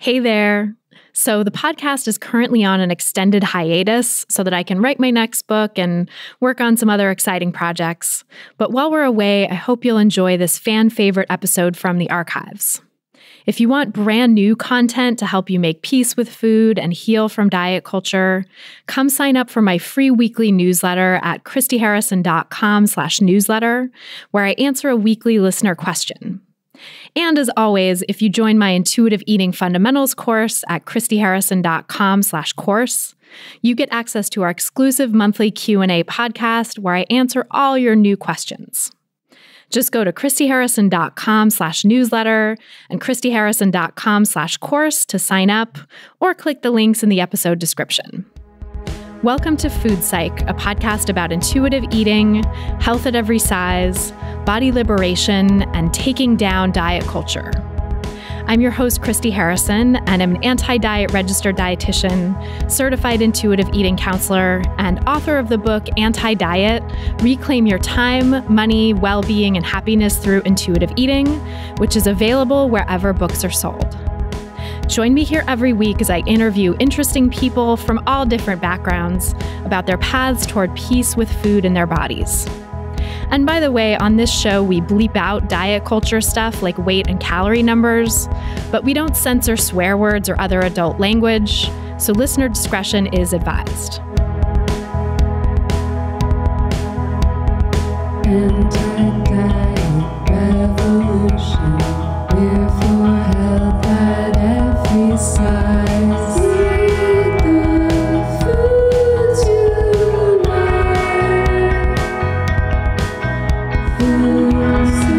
Hey there. So the podcast is currently on an extended hiatus so that I can write my next book and work on some other exciting projects. But while we're away, I hope you'll enjoy this fan favorite episode from the archives. If you want brand new content to help you make peace with food and heal from diet culture, come sign up for my free weekly newsletter at christyharrison.com/newsletter, where I answer a weekly listener question. And as always, if you join my Intuitive Eating Fundamentals course at christyharrison.com/course, you get access to our exclusive monthly Q&A podcast where I answer all your new questions. Just go to christyharrison.com/newsletter and christyharrison.com/course to sign up, or click the links in the episode description. Welcome to Food Psych, a podcast about intuitive eating, health at every size, body liberation, and taking down diet culture. I'm your host, Christy Harrison, and I'm an anti-diet registered dietitian, certified intuitive eating counselor, and author of the book Anti-Diet: Reclaim Your Time, Money, Well-Being, and Happiness Through Intuitive Eating, which is available wherever books are sold. Join me here every week as I interview interesting people from all different backgrounds about their paths toward peace with food in their bodies. And by the way, on this show, we bleep out diet culture stuff like weight and calorie numbers, but we don't censor swear words or other adult language, so listener discretion is advised. Anti-diet revolution, we're for health at every size. Eat the foods you like. Food Psych.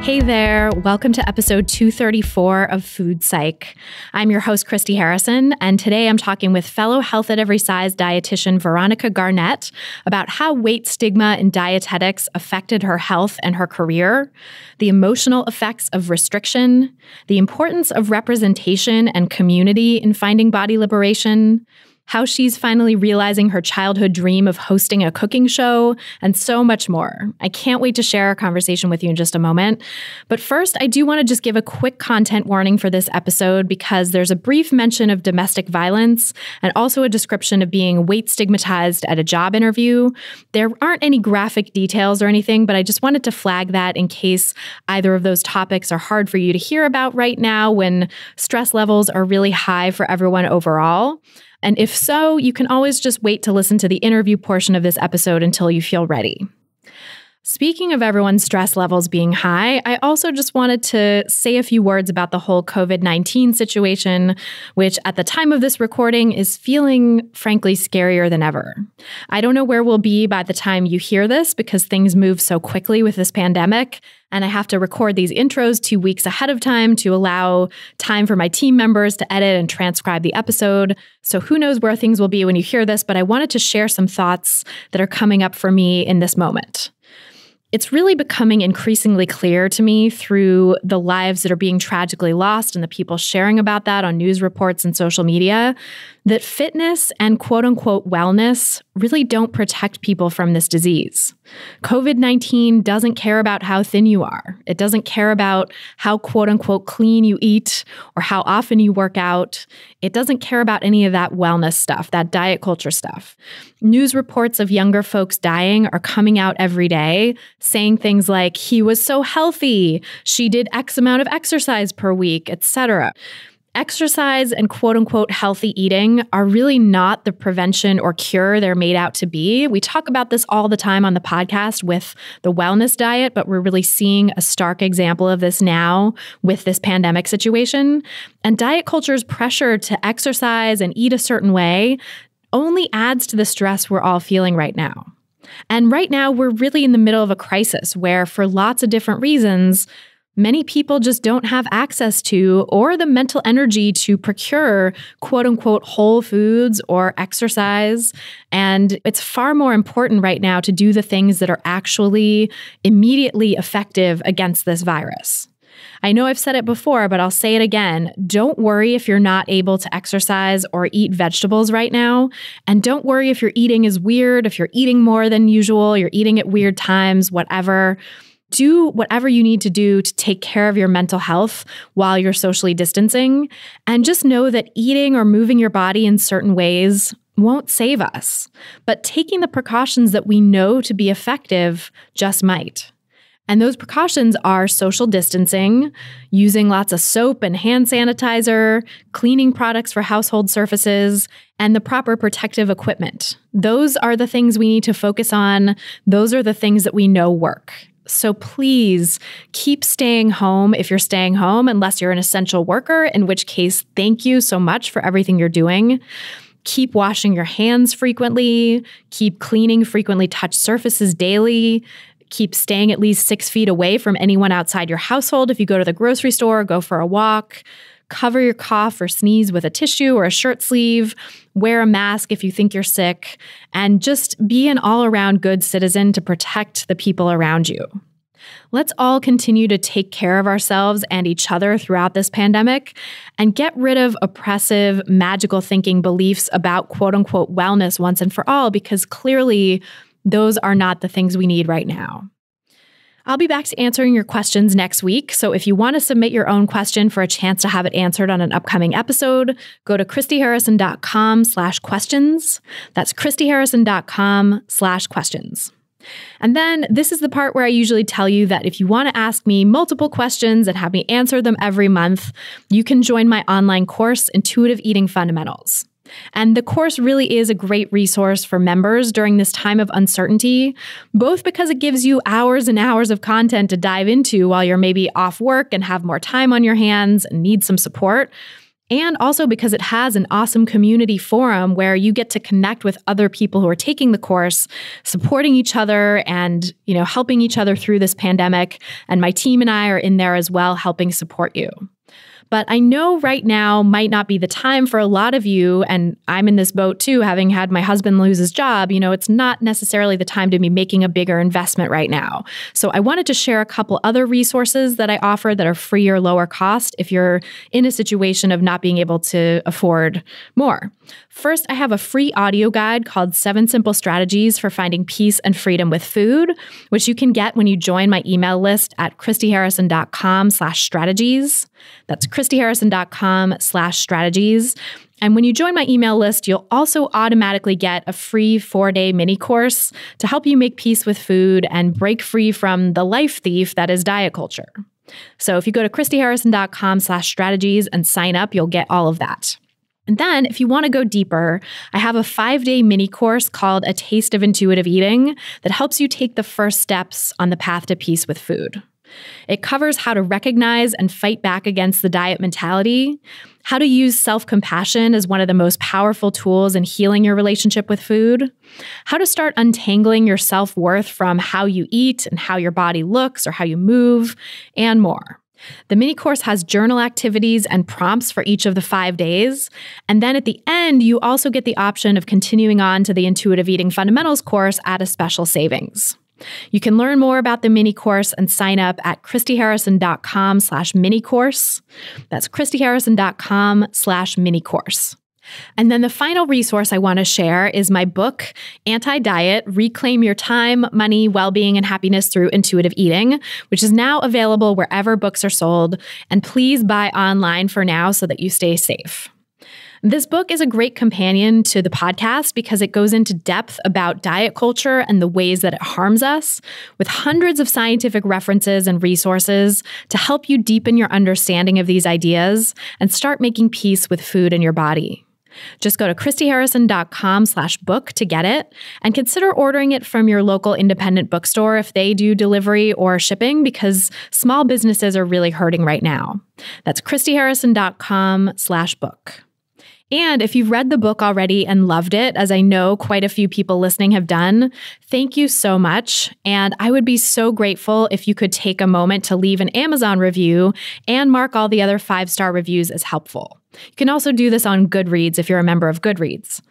Hey there, welcome to episode 234 of Food Psych. I'm your host, Christy Harrison, and today I'm talking with fellow Health at Every Size dietitian Veronica Garnett about how weight stigma in dietetics affected her health and her career, the emotional effects of restriction, the importance of representation and community in finding body liberation, how she's finally realizing her childhood dream of hosting a cooking show, and so much more. I can't wait to share our conversation with you in just a moment. But first, I do want to just give a quick content warning for this episode because there's a brief mention of domestic violence and also a description of being weight stigmatized at a job interview. There aren't any graphic details or anything, but I just wanted to flag that in case either of those topics are hard for you to hear about right now when stress levels are really high for everyone overall. And if so, you can always just wait to listen to the interview portion of this episode until you feel ready. Speaking of everyone's stress levels being high, I also just wanted to say a few words about the whole COVID-19 situation, which at the time of this recording is feeling, frankly, scarier than ever. I don't know where we'll be by the time you hear this because things move so quickly with this pandemic, and I have to record these intros 2 weeks ahead of time to allow time for my team members to edit and transcribe the episode. So who knows where things will be when you hear this, but I wanted to share some thoughts that are coming up for me in this moment. It's really becoming increasingly clear to me through the lives that are being tragically lost and the people sharing about that on news reports and social media that fitness and quote-unquote wellness really don't protect people from this disease. COVID-19 doesn't care about how thin you are. It doesn't care about how quote-unquote clean you eat or how often you work out. It doesn't care about any of that wellness stuff, that diet culture stuff. News reports of younger folks dying are coming out every day, saying things like, he was so healthy, she did X amount of exercise per week, etc. Exercise and quote-unquote healthy eating are really not the prevention or cure they're made out to be. We talk about this all the time on the podcast with the wellness diet, but we're really seeing a stark example of this now with this pandemic situation. And diet culture's pressure to exercise and eat a certain way only adds to the stress we're all feeling right now. And right now, we're really in the middle of a crisis where, for lots of different reasons, many people just don't have access to or the mental energy to procure quote-unquote whole foods or exercise. And it's far more important right now to do the things that are actually immediately effective against this virus. I know I've said it before, but I'll say it again. Don't worry if you're not able to exercise or eat vegetables right now. And don't worry if your eating is weird, if you're eating more than usual, you're eating at weird times, whatever. Do whatever you need to do to take care of your mental health while you're socially distancing. And just know that eating or moving your body in certain ways won't save us. But taking the precautions that we know to be effective just might. And those precautions are social distancing, using lots of soap and hand sanitizer, cleaning products for household surfaces, and the proper protective equipment. Those are the things we need to focus on. Those are the things that we know work. So please keep staying home if you're staying home, unless you're an essential worker, in which case, thank you so much for everything you're doing. Keep washing your hands frequently. Keep cleaning frequently touched surfaces daily. Keep staying at least 6 feet away from anyone outside your household. If you go to the grocery store, go for a walk. Cover your cough or sneeze with a tissue or a shirt sleeve. Wear a mask if you think you're sick. And just be an all-around good citizen to protect the people around you. Let's all continue to take care of ourselves and each other throughout this pandemic and get rid of oppressive, magical thinking beliefs about quote-unquote wellness once and for all, because clearly those are not the things we need right now. I'll be back to answering your questions next week, so if you want to submit your own question for a chance to have it answered on an upcoming episode, go to christyharrison.com/questions. That's christyharrison.com/questions. And then this is the part where I usually tell you that if you want to ask me multiple questions and have me answer them every month, you can join my online course, Intuitive Eating Fundamentals. And the course really is a great resource for members during this time of uncertainty, both because it gives you hours and hours of content to dive into while you're maybe off work and have more time on your hands and need some support, and also because it has an awesome community forum where you get to connect with other people who are taking the course, supporting each other and, helping each other through this pandemic. And my team and I are in there as well, helping support you. But I know right now might not be the time for a lot of you, and I'm in this boat too, having had my husband lose his job. It's not necessarily the time to be making a bigger investment right now. So I wanted to share a couple other resources that I offer that are free or lower cost if you're in a situation of not being able to afford more. First, I have a free audio guide called 7 Simple Strategies for Finding Peace and Freedom with Food, which you can get when you join my email list at christyharrison.com/strategies. That's christyharrison.com/strategies. And when you join my email list, you'll also automatically get a free 4-day mini course to help you make peace with food and break free from the life thief that is diet culture. So if you go to christyharrison.com/strategies and sign up, you'll get all of that. And then if you want to go deeper, I have a 5-day mini course called A Taste of Intuitive Eating that helps you take the first steps on the path to peace with food. It covers how to recognize and fight back against the diet mentality, how to use self-compassion as one of the most powerful tools in healing your relationship with food, how to start untangling your self-worth from how you eat and how your body looks or how you move, and more. The mini course has journal activities and prompts for each of the 5 days. And then at the end, you also get the option of continuing on to the Intuitive Eating Fundamentals course at a special savings. You can learn more about the mini course and sign up at christyharrison.com/mini course. That's christyharrison.com/mini course. And then the final resource I want to share is my book, Anti-Diet: Reclaim Your Time, Money, Well-Being, and Happiness Through Intuitive Eating, which is now available wherever books are sold. And please buy online for now so that you stay safe. This book is a great companion to the podcast because it goes into depth about diet culture and the ways that it harms us, with hundreds of scientific references and resources to help you deepen your understanding of these ideas and start making peace with food in your body. Just go to christyharrison.com/book to get it, and consider ordering it from your local independent bookstore if they do delivery or shipping, because small businesses are really hurting right now. That's christyharrison.com/book. And if you've read the book already and loved it, as I know quite a few people listening have done, thank you so much. And I would be so grateful if you could take a moment to leave an Amazon review and mark all the other 5-star reviews as helpful. You can also do this on Goodreads if you're a member of Goodreads.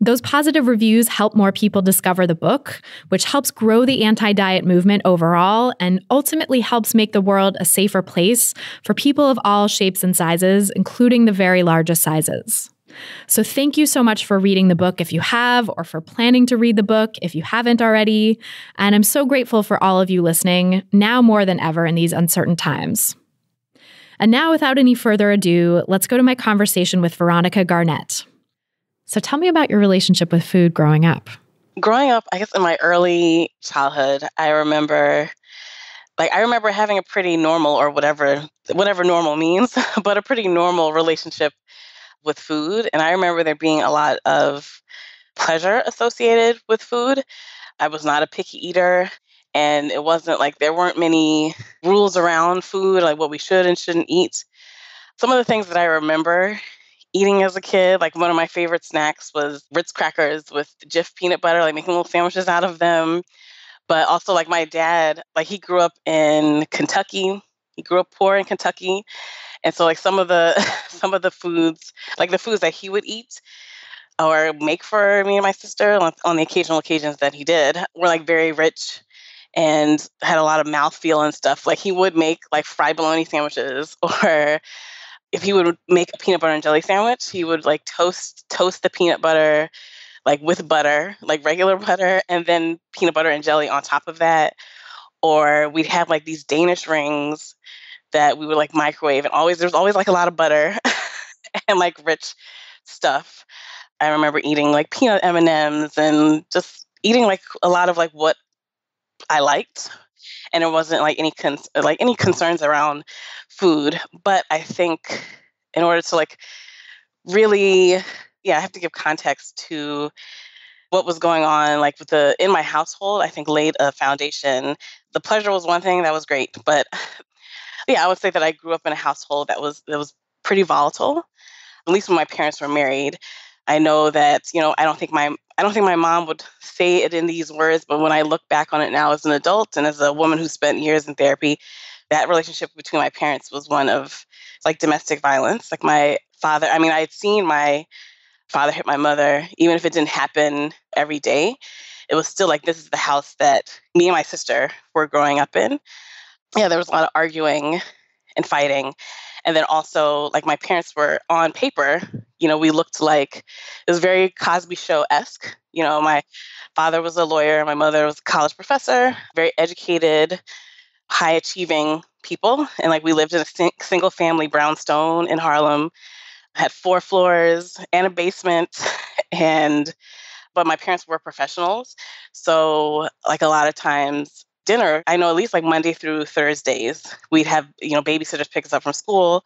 Those positive reviews help more people discover the book, which helps grow the anti-diet movement overall and ultimately helps make the world a safer place for people of all shapes and sizes, including the very largest sizes. So thank you so much for reading the book if you have, or for planning to read the book if you haven't already. And I'm so grateful for all of you listening, now more than ever in these uncertain times. And now, without any further ado, let's go to my conversation with Veronica Garnett. So tell me about your relationship with food growing up. Growing up, I guess in my early childhood, I remember having a pretty normal, or whatever normal means, but a pretty normal relationship with food. And I remember there being a lot of pleasure associated with food. I was not a picky eater. And it wasn't like there weren't many rules around food, like what we should and shouldn't eat. Some of the things that I remember eating as a kid, like one of my favorite snacks was Ritz crackers with Jif peanut butter, like making little sandwiches out of them. But also like my dad, like he grew up in Kentucky. He grew up poor in Kentucky. And so like some of the some of the foods, like the foods that he would eat or make for me and my sister on the occasional occasions that he did, were like very rich and had a lot of mouthfeel and stuff. Like he would make like fried bologna sandwiches, or if he would make a peanut butter and jelly sandwich, he would like toast the peanut butter like with butter, like regular butter, and then peanut butter and jelly on top of that. Or we'd have like these Danish rings that we would like microwave, and there's always like a lot of butter and like rich stuff. I remember eating like peanut M&Ms and just eating like a lot of like what I liked, and there wasn't like any concerns around food. But I think in order to like really, I have to give context to what was going on like in my household. I think laid a foundation. The pleasure was one thing that was great, but I would say that I grew up in a household that was pretty volatile. At least when my parents were married. I know that, I don't think my mom would say it in these words, but when I look back on it now as an adult and as a woman who spent years in therapy, that relationship between my parents was one of like domestic violence. Like my father, I had seen my father hit my mother, even if it didn't happen every day. It was still like, this is the house that me and my sister were growing up in. Yeah, there was a lot of arguing and fighting. And then also, like, my parents were on paper, we looked like, it was very Cosby Show-esque. My father was a lawyer, my mother was a college professor, very educated, high-achieving people. And like, we lived in a single family brownstone in Harlem, had 4 floors and a basement. But my parents were professionals. So like a lot of times, dinner, I know at least like Monday through Thursdays, we'd have, babysitters pick us up from school.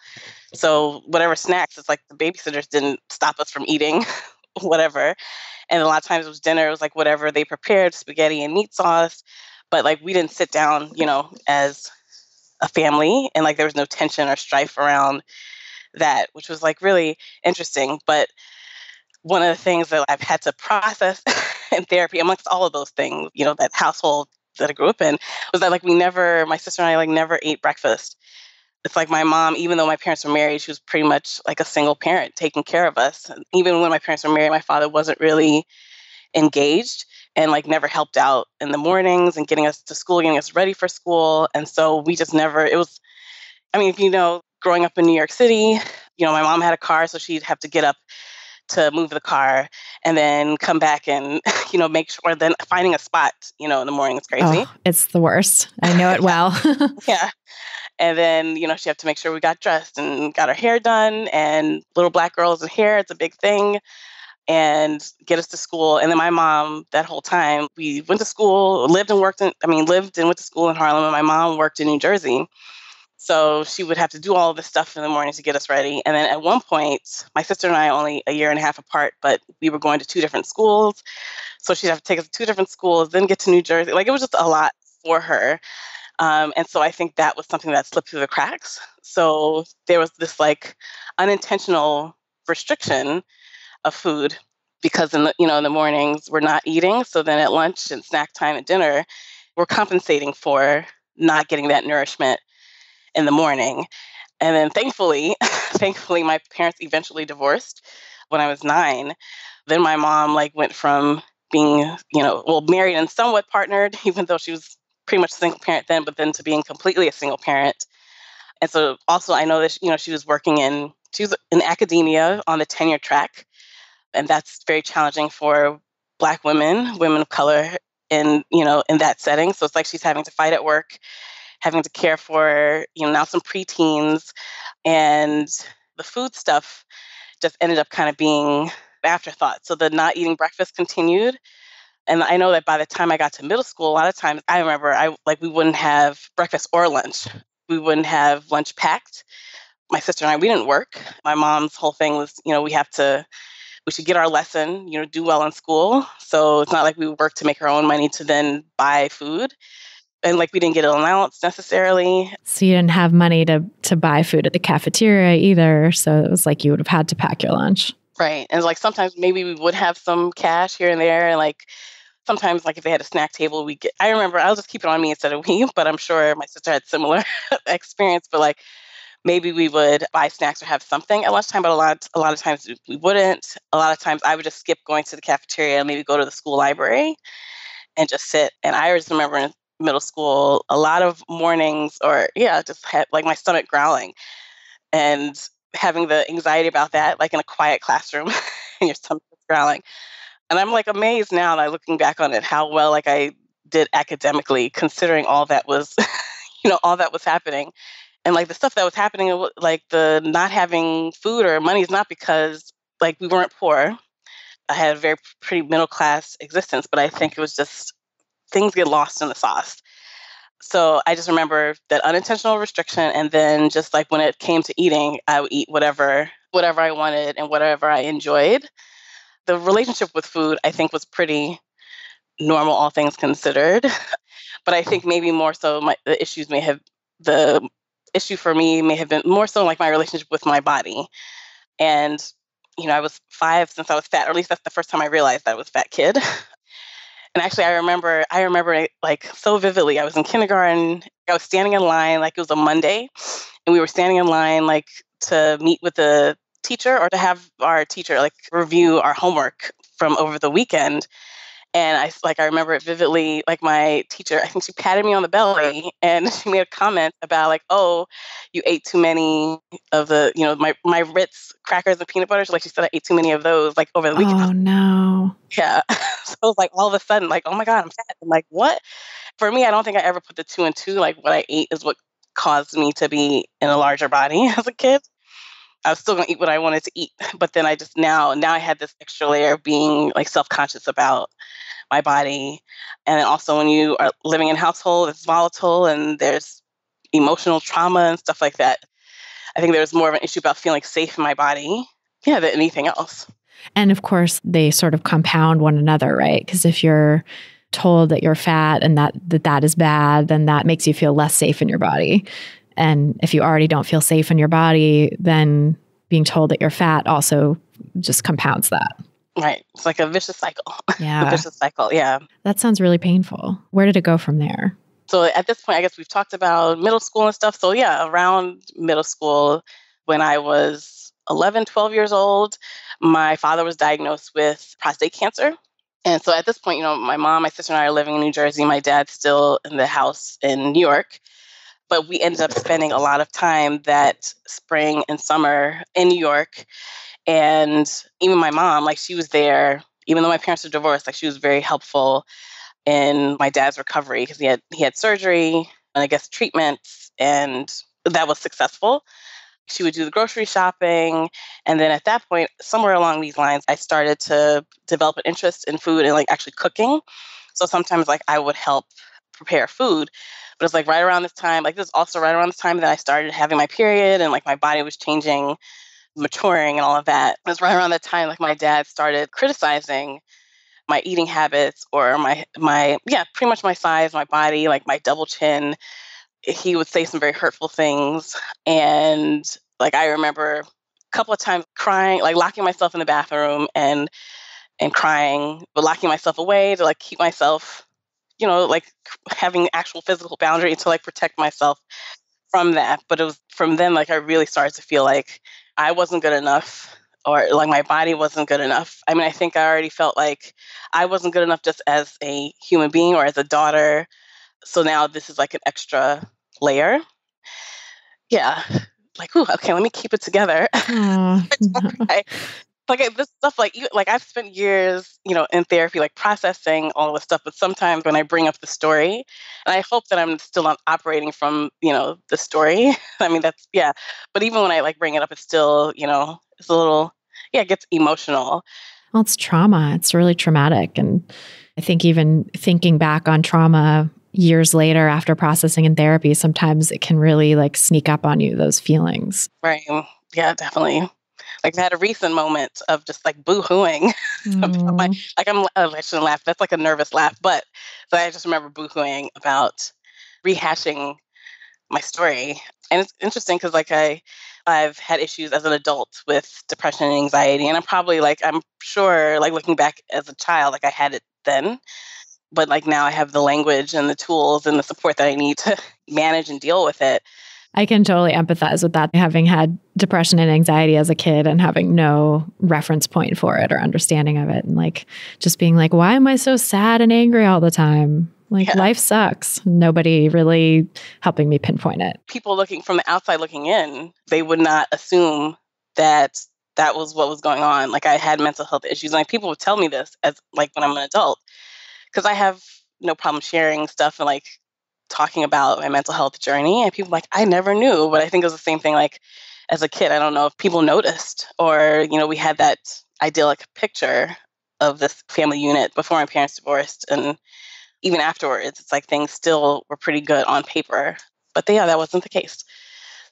So whatever snacks, it's like the babysitters didn't stop us from eating whatever. And a lot of times it was dinner, it was like whatever they prepared, spaghetti and meat sauce. But like we didn't sit down, as a family, and like there was no tension or strife around that, which was like really interesting. But one of the things that I've had to process in therapy, amongst all of those things, that household that I grew up in, was that like my sister and I like never ate breakfast. It's like my mom, even though my parents were married, she was pretty much like a single parent taking care of us. And even when my parents were married, my father wasn't really engaged and like never helped out in the mornings and getting us to school, getting us ready for school. And so we just never, growing up in New York City, my mom had a car, so she'd have to get up to move the car and then come back and, make sure, then finding a spot, in the morning is crazy. Oh, it's the worst. I know it well. Yeah. And then, she had to make sure we got dressed and got our hair done, and little Black girls with hair, it's a big thing, and get us to school. And then my mom, that whole time, we went to school, lived and went to school in Harlem, and my mom worked in New Jersey. So she would have to do all this stuff in the morning to get us ready. And then at one point, my sister and I only a year and a half apart, but we were going to 2 different schools. So she'd have to take us to 2 different schools, then get to New Jersey. Like, it was just a lot for her. And so I think that was something that slipped through the cracks. So there was this like unintentional restriction of food because in the mornings we're not eating. So then at lunch and snack time and dinner, we're compensating for not getting that nourishment in the morning. And then thankfully thankfully, my parents eventually divorced when I was 9. Then my mom like went from being, married and somewhat partnered, even though she was pretty much a single parent then, but then to being completely a single parent. And so also I know that, she was in academia on the tenure track. And that's very challenging for Black women, women of color in that setting. So it's like she's having to fight at work, having to care for, now some preteens, and the food stuff just ended up kind of being afterthought. So the not eating breakfast continued. And I know that by the time I got to middle school, a lot of times I remember we wouldn't have breakfast or lunch. We wouldn't have lunch packed. My sister and I, we didn't work. My mom's whole thing was, we should get our lesson, do well in school. So it's not like we worked to make our own money to then buy food. And like we didn't get an allowance necessarily. So you didn't have money to buy food at the cafeteria either. So it was like you would have had to pack your lunch. Right. And like sometimes maybe we would have some cash here and there. And like sometimes like if they had a snack table, I remember, I'll just keep it on me instead of we, but I'm sure my sister had similar experience. But like maybe we would buy snacks or have something at lunchtime, but a lot of times we wouldn't. A lot of times I would just skip going to the cafeteria and maybe go to the school library and just sit. And I just remember in middle school, a lot of mornings just had like my stomach growling and having the anxiety about that, like in a quiet classroom and your stomach is growling. And I'm like amazed now, like looking back on it, how well like I did academically, considering all that was, all that was happening. And like the stuff that was happening, like the not having food or money is not because like we weren't poor. I had a very pretty middle class existence, but I think it was just things get lost in the sauce. So I just remember that unintentional restriction. And then just like when it came to eating, I would eat whatever I wanted and whatever I enjoyed. The relationship with food, I think, was pretty normal, all things considered. But I think maybe more so the issue for me may have been more so like my relationship with my body. And, I was 5 since I was fat, or at least that's the first time I realized that I was a fat kid. And actually, I remember it like so vividly. I was in kindergarten. I was standing in line, like it was a Monday, and we were standing in line like to meet with the teacher or to have our teacher like review our homework from over the weekend. And I remember it vividly, like my teacher, I think she patted me on the belly and she made a comment about like, oh, you ate too many of the, my Ritz crackers and peanut butter. Like she said, I ate too many of those like over the weekend. Oh, no. Yeah. So it was like all of a sudden, like, oh my God, I'm fat. I'm like, what? For me, I don't think I ever put the 2 and 2. Like what I ate is what caused me to be in a larger body as a kid. I was still going to eat what I wanted to eat. But then I just now I had this extra layer of being like self-conscious about my body. And then also when you are living in a household that's volatile and there's emotional trauma and stuff like that, I think there's more of an issue about feeling safe in my body, than anything else. And of course, they sort of compound one another, right? Because if you're told that you're fat and that is bad, then that makes you feel less safe in your body. And if you already don't feel safe in your body, then being told that you're fat also just compounds that. Right. It's like a vicious cycle. Yeah. A vicious cycle. Yeah. That sounds really painful. Where did it go from there? So at this point, I guess we've talked about middle school and stuff. So yeah, around middle school, when I was 11, 12 years old, my father was diagnosed with prostate cancer. And so at this point, my mom, my sister, and I are living in New Jersey. My dad's still in the house in New York. But we ended up spending a lot of time that spring and summer in New York. And even my mom, like she was there, even though my parents were divorced, like she was very helpful in my dad's recovery because he had surgery and I guess treatments, and that was successful. She would do the grocery shopping. And then at that point, somewhere along these lines, I started to develop an interest in food and like actually cooking. So sometimes like I would help prepare food. But it's like right around this time, like this is also right around this time that I started having my period and like my body was changing, maturing and all of that. It was right around that time like my dad started criticizing my eating habits or pretty much my size, my body, like my double chin. He would say some very hurtful things. And like I remember a couple of times crying, like locking myself in the bathroom and crying, but locking myself away to like keep myself, like having actual physical boundary to like protect myself. from that. But it was from then, like, I really started to feel like I wasn't good enough, or like my body wasn't good enough. I mean, I think I already felt like I wasn't good enough just as a human being or as a daughter. So now this is like an extra layer. Yeah. Like, ooh, okay, let me keep it together. Oh, no. Okay. Like this stuff, like like I've spent years, in therapy, like processing all this stuff. But sometimes when I bring up the story, and I hope that I'm still not operating from, the story. I mean, that's yeah. But even when I like bring it up, it's still, it's a little, yeah, it gets emotional. Well, it's trauma. It's really traumatic. And I think even thinking back on trauma years later after processing in therapy, sometimes it can really like sneak up on you, those feelings. Right. Yeah, definitely. Like I had a recent moment of just like boo-hooing about my, Mm. like I shouldn't laugh. That's like a nervous laugh, but so I just remember boo-hooing about rehashing my story. And it's interesting because like I've had issues as an adult with depression and anxiety, and I'm sure like looking back as a child, like I had it then, but like now I have the language and the tools and the support that I need to manage and deal with it. I can totally empathize with that, having had depression and anxiety as a kid and having no reference point for it or understanding of it. And like just being like, why am I so sad and angry all the time? Like Yeah. life sucks. Nobody really helping me pinpoint it. People looking from the outside looking in, they would not assume that that was what was going on. Like I had mental health issues. And like people would tell me this as like when I'm an adult, because I have no problem sharing stuff and like talking about my mental health journey. And people are like, I never knew. But I think it was the same thing like as a kid. I don't know if people noticed or, we had that idyllic picture of this family unit before my parents divorced. And even afterwards, it's like things still were pretty good on paper. But yeah, that wasn't the case.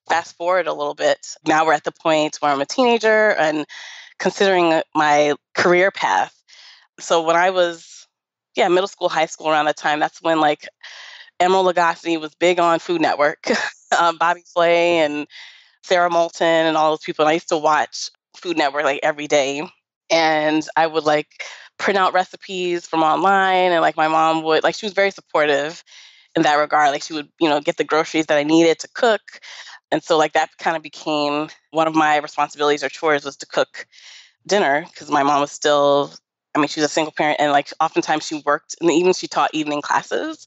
Fast forward a little bit. Now we're at the point where I'm a teenager and considering my career path. So when I was, middle school, high school, around that time, that's when like Emeril Lagasse was big on Food Network, Bobby Flay and Sarah Moulton and all those people. And I used to watch Food Network like every day. And I would like print out recipes from online. And like my mom would, like, she was very supportive in that regard. Like she would, get the groceries that I needed to cook. And so like that kind of became one of my responsibilities or chores was to cook dinner because my mom was still, I mean, she was a single parent and like oftentimes she worked in the evening, she taught evening classes.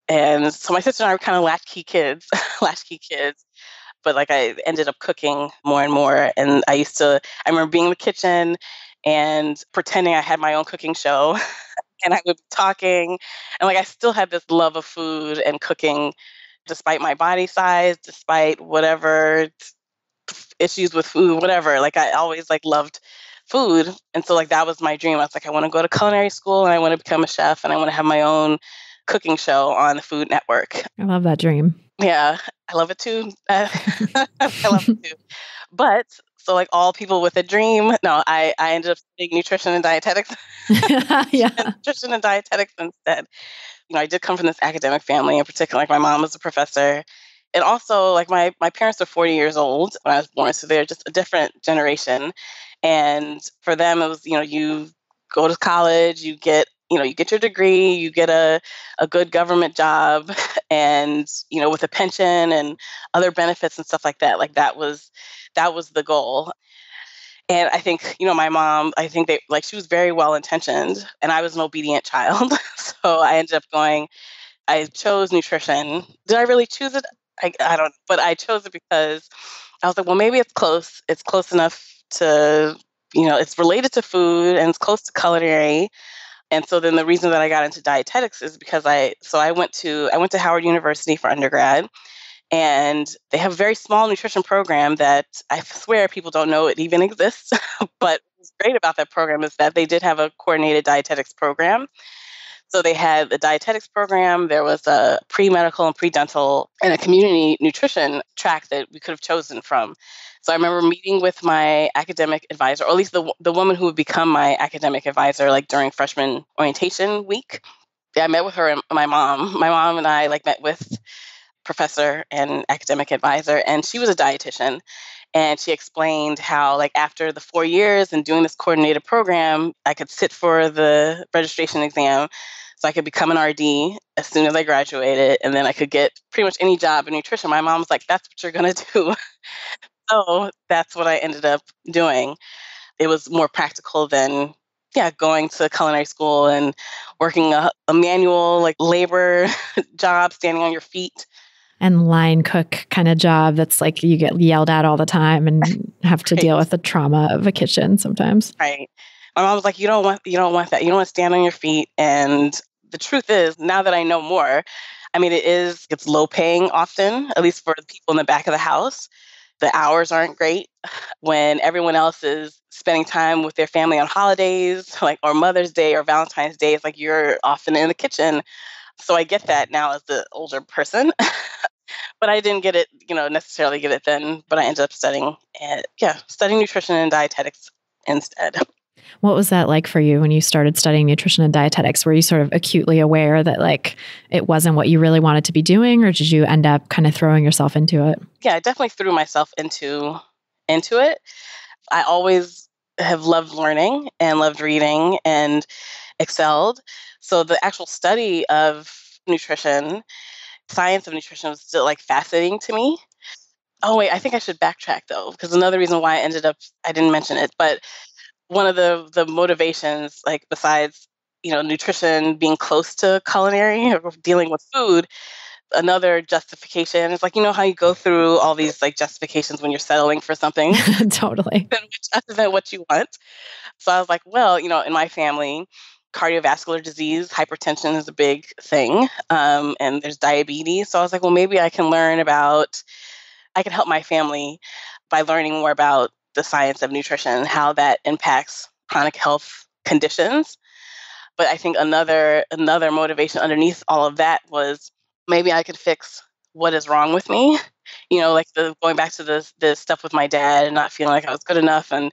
And so my sister and I were kind of latchkey kids, latchkey kids. But like I ended up cooking more and more. And I remember being in the kitchen and pretending I had my own cooking show. And I would be talking. And like I still had this love of food and cooking, despite my body size, despite whatever issues with food, whatever. Like I always like loved food. And so like that was my dream. I was like, I want to go to culinary school and I want to become a chef and I want to have my own cooking show on the Food Network. I love that dream. Yeah, I love it too. I love it too. But so like all people with a dream, no, I ended up studying nutrition and dietetics. Yeah. Nutrition and dietetics instead. I did come from this academic family in particular. Like my mom was a professor. And also like my parents are 40 years old when I was born. So they're just a different generation. And for them it was, you go to college, you get your degree, you get a good government job and, with a pension and other benefits and stuff like that. Like that was the goal. And I think, my mom, I think she was very well intentioned and I was an obedient child. So I ended up I chose nutrition. Did I really choose it? I don't, but I chose it because I was like, well, maybe it's close. It's close enough to, it's related to food and it's close to culinary. And so then the reason that I got into dietetics is because I went to Howard University for undergrad, and they have a very small nutrition program that I swear people don't know it even exists. But what's great about that program is that they did have a coordinated dietetics program. So they had the dietetics program, there was a pre-medical and pre-dental and a community nutrition track that we could have chosen from. So I remember meeting with my academic advisor, or at least the woman who would become my academic advisor, like during freshman orientation week. Yeah, I met with her and my mom. My mom and I like met with professor and academic advisor, and she was a dietitian. And she explained how, like, after the 4 years and doing this coordinated program, I could sit for the registration exam. So so I could become an RD as soon as I graduated, and then I could get pretty much any job in nutrition. My mom was like, "That's what you're gonna do." So that's what I ended up doing. It was more practical than, yeah, going to culinary school and working a manual like labor job, standing on your feet. And line cook kind of job that's like you get yelled at all the time and have to Right. deal with the trauma of a kitchen sometimes. Right. My mom was like, you don't want that. You don't want to stand on your feet. And the truth is, now that I know more, I mean, it's low paying often, at least for the people in the back of the house. The hours aren't great when everyone else is spending time with their family on holidays, like or Mother's Day or Valentine's Day. It's like you're often in the kitchen. So I get that now as the older person, but I didn't get it, necessarily get it then. But I ended up studying nutrition and dietetics instead. What was that like for you when you started studying nutrition and dietetics? Were you sort of acutely aware that like it wasn't what you really wanted to be doing, or did you end up kind of throwing yourself into it? Yeah, I definitely threw myself into it. I always have loved learning and loved reading and excelled. So the actual study of nutrition, science of nutrition was still like fascinating to me. Oh wait, I think I should backtrack though, because another reason why I didn't mention it, but one of the motivations, like besides, nutrition being close to culinary or dealing with food, another justification is like, how you go through all these like justifications when you're settling for something Totally. which isn't what you want. So I was like, well, in my family, cardiovascular disease, hypertension is a big thing, and there's diabetes. So I was like, well, maybe I can help my family by learning more about the science of nutrition, how that impacts chronic health conditions. But I think another motivation underneath all of that was maybe I could fix what is wrong with me. Like going back to the stuff with my dad and not feeling like I was good enough and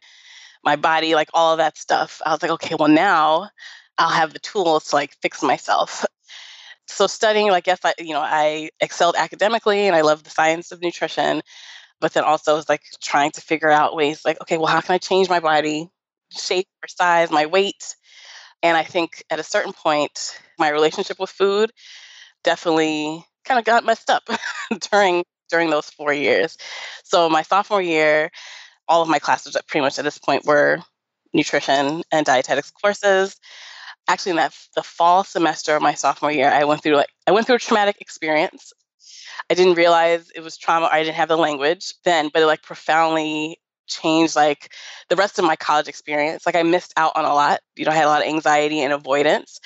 my body, like all of that stuff. I was like, okay, well now I'll have the tools to like fix myself. So studying, like, yes, I excelled academically and I love the science of nutrition, but then also was like trying to figure out ways like, okay, well, how can I change my body shape or size, my weight? And I think at a certain point, my relationship with food definitely kind of got messed up during those 4 years. So my sophomore year, all of my classes pretty much at this point were nutrition and dietetics courses. Actually, in the fall semester of my sophomore year, I went through a traumatic experience. I didn't realize it was trauma. Or I didn't have the language then, but it like profoundly changed like the rest of my college experience. Like I missed out on a lot. I had a lot of anxiety and avoidance,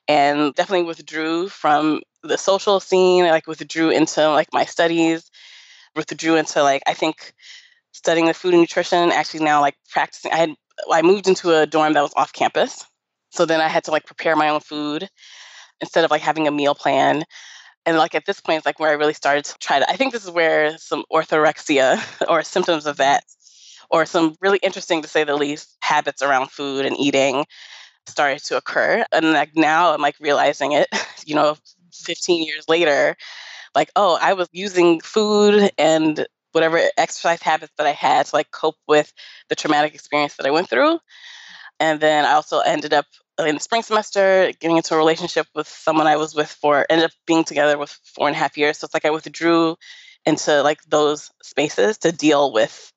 and definitely withdrew from the social scene. Like withdrew into like my studies. Withdrew into like I think studying the food and nutrition. Actually, now like practicing. I moved into a dorm that was off campus, so then I had to like prepare my own food instead of like having a meal plan. And like at this point, it's like where I really started to try to. I think this is where some orthorexia or symptoms of that, or some really interesting, to say the least, habits around food and eating started to occur. And like now I'm like realizing it, 15 years later, like, oh, I was using food and whatever exercise habits that I had to like cope with the traumatic experience that I went through. And then I also ended up in the spring semester getting into a relationship with someone I was with ended up being together with 4.5 years. So it's like I withdrew into like those spaces to deal with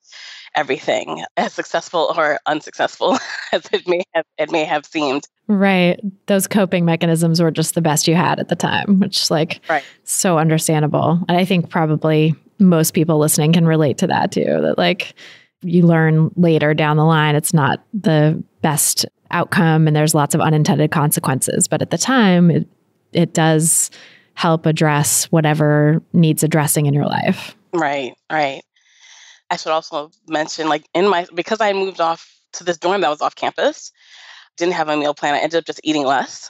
everything, as successful or unsuccessful as it may have seemed. Right. Those coping mechanisms were just the best you had at the time, which is like Right. so understandable. And I think probably most people listening can relate to that too, that like you learn later down the line, it's not the best outcome and there's lots of unintended consequences. But at the time, it does help address whatever needs addressing in your life. Right. Right. I should also mention, like because I moved off to this dorm that was off campus, didn't have a meal plan. I ended up just eating less.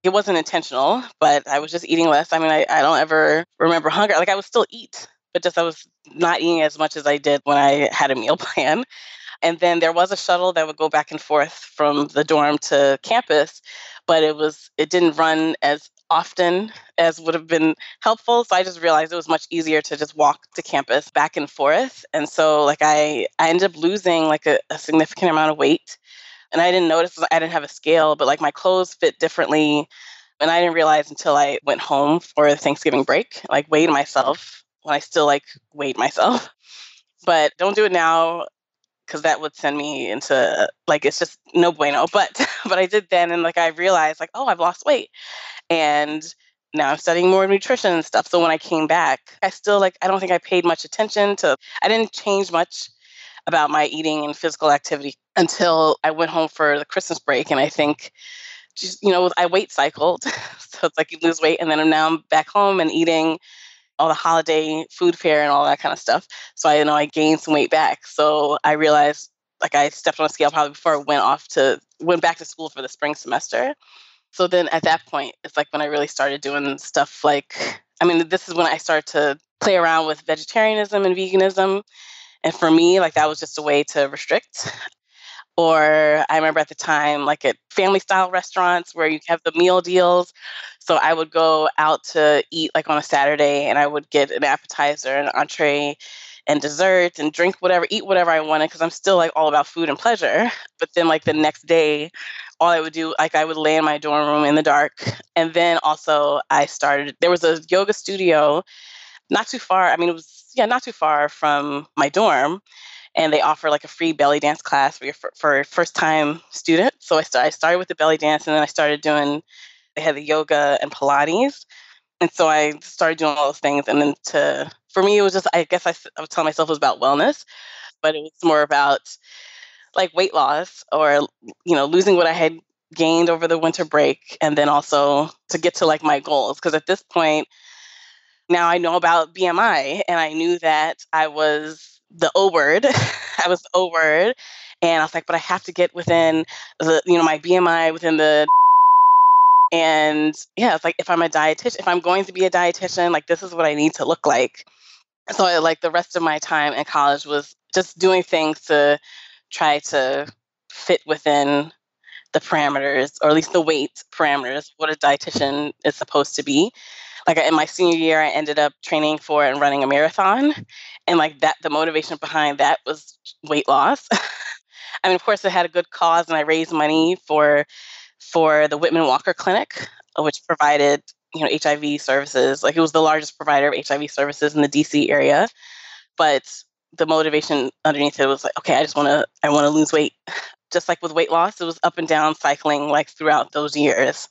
It wasn't intentional, but I was just eating less. I mean, I don't ever remember hunger. Like I would still eat, but just I was not eating as much as I did when I had a meal plan. And then there was a shuttle that would go back and forth from the dorm to campus, but it didn't run as often as would have been helpful. So I just realized it was much easier to just walk to campus back and forth. And so like I ended up losing like a significant amount of weight And I didn't notice, I didn't have a scale, but like my clothes fit differently. And I didn't realize until I went home for Thanksgiving break, like weighed myself when I still like weighed myself. But don't do it now because that would send me into like, it's just no bueno. But I did then, and like I realized like, oh, I've lost weight. And now I'm studying more nutrition and stuff. So when I came back, I still like, I don't think I paid much attention to, I didn't change much about my eating and physical activity until I went home for the Christmas break. And I think just, I weight cycled. So it's like you lose weight, and then now I'm back home and eating all the holiday food fare and all that kind of stuff. So I know I gained some weight back. So I realized like I stepped on a scale probably before I went back to school for the spring semester. So then at that point, it's like when I really started doing stuff like, this is when I started to play around with vegetarianism and veganism. And for me, like that was just a way to restrict. Or I remember at the time, like at family style restaurants where you have the meal deals. So I would go out to eat like on a Saturday, and I would get an appetizer, an entree, and dessert and eat whatever I wanted, because I'm still like all about food and pleasure. But then like the next day, all I would do, like I would lay in my dorm room in the dark. And then also there was a yoga studio not too far. Not too far from my dorm, and they offer like a free belly dance class for first time students. So I started with the belly dance, and then they had the yoga and Pilates. And so I started doing all those things. And then for me, it was just, I guess I was telling myself it was about wellness, but it was more about like weight loss, or, losing what I had gained over the winter break. And then also to get to like my goals. Because at this point, now I know about BMI, and I knew that I was the O word. I was the O word. And I was like, but I have to get within my BMI within the, and yeah, it's like, if I'm going to be a dietitian, like this is what I need to look like. So like the rest of my time in college was just doing things to try to fit within the parameters, or at least the weight parameters, what a dietitian is supposed to be. Like in my senior year, I ended up training for and running a marathon. And like that, the motivation behind that was weight loss. Of course, it had a good cause, and I raised money for the Whitman Walker Clinic, which provided, HIV services. Like it was the largest provider of HIV services in the DC area. But the motivation underneath it was like, okay, I want to lose weight. Just like with weight loss, it was up and down cycling like throughout those years.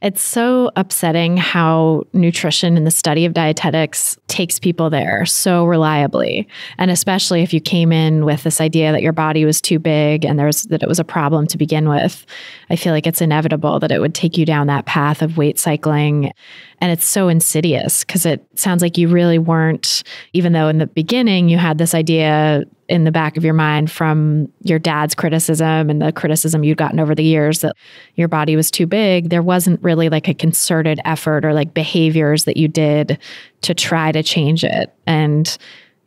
It's so upsetting how nutrition and the study of dietetics takes people there so reliably. And especially if you came in with this idea that your body was too big and that it was a problem to begin with, I feel like it's inevitable that it would take you down that path of weight cycling. And it's so insidious, because it sounds like you really weren't, even though in the beginning you had this idea in the back of your mind from your dad's criticism and the criticism you'd gotten over the years that your body was too big, there wasn't really like a concerted effort or like behaviors that you did to try to change it. And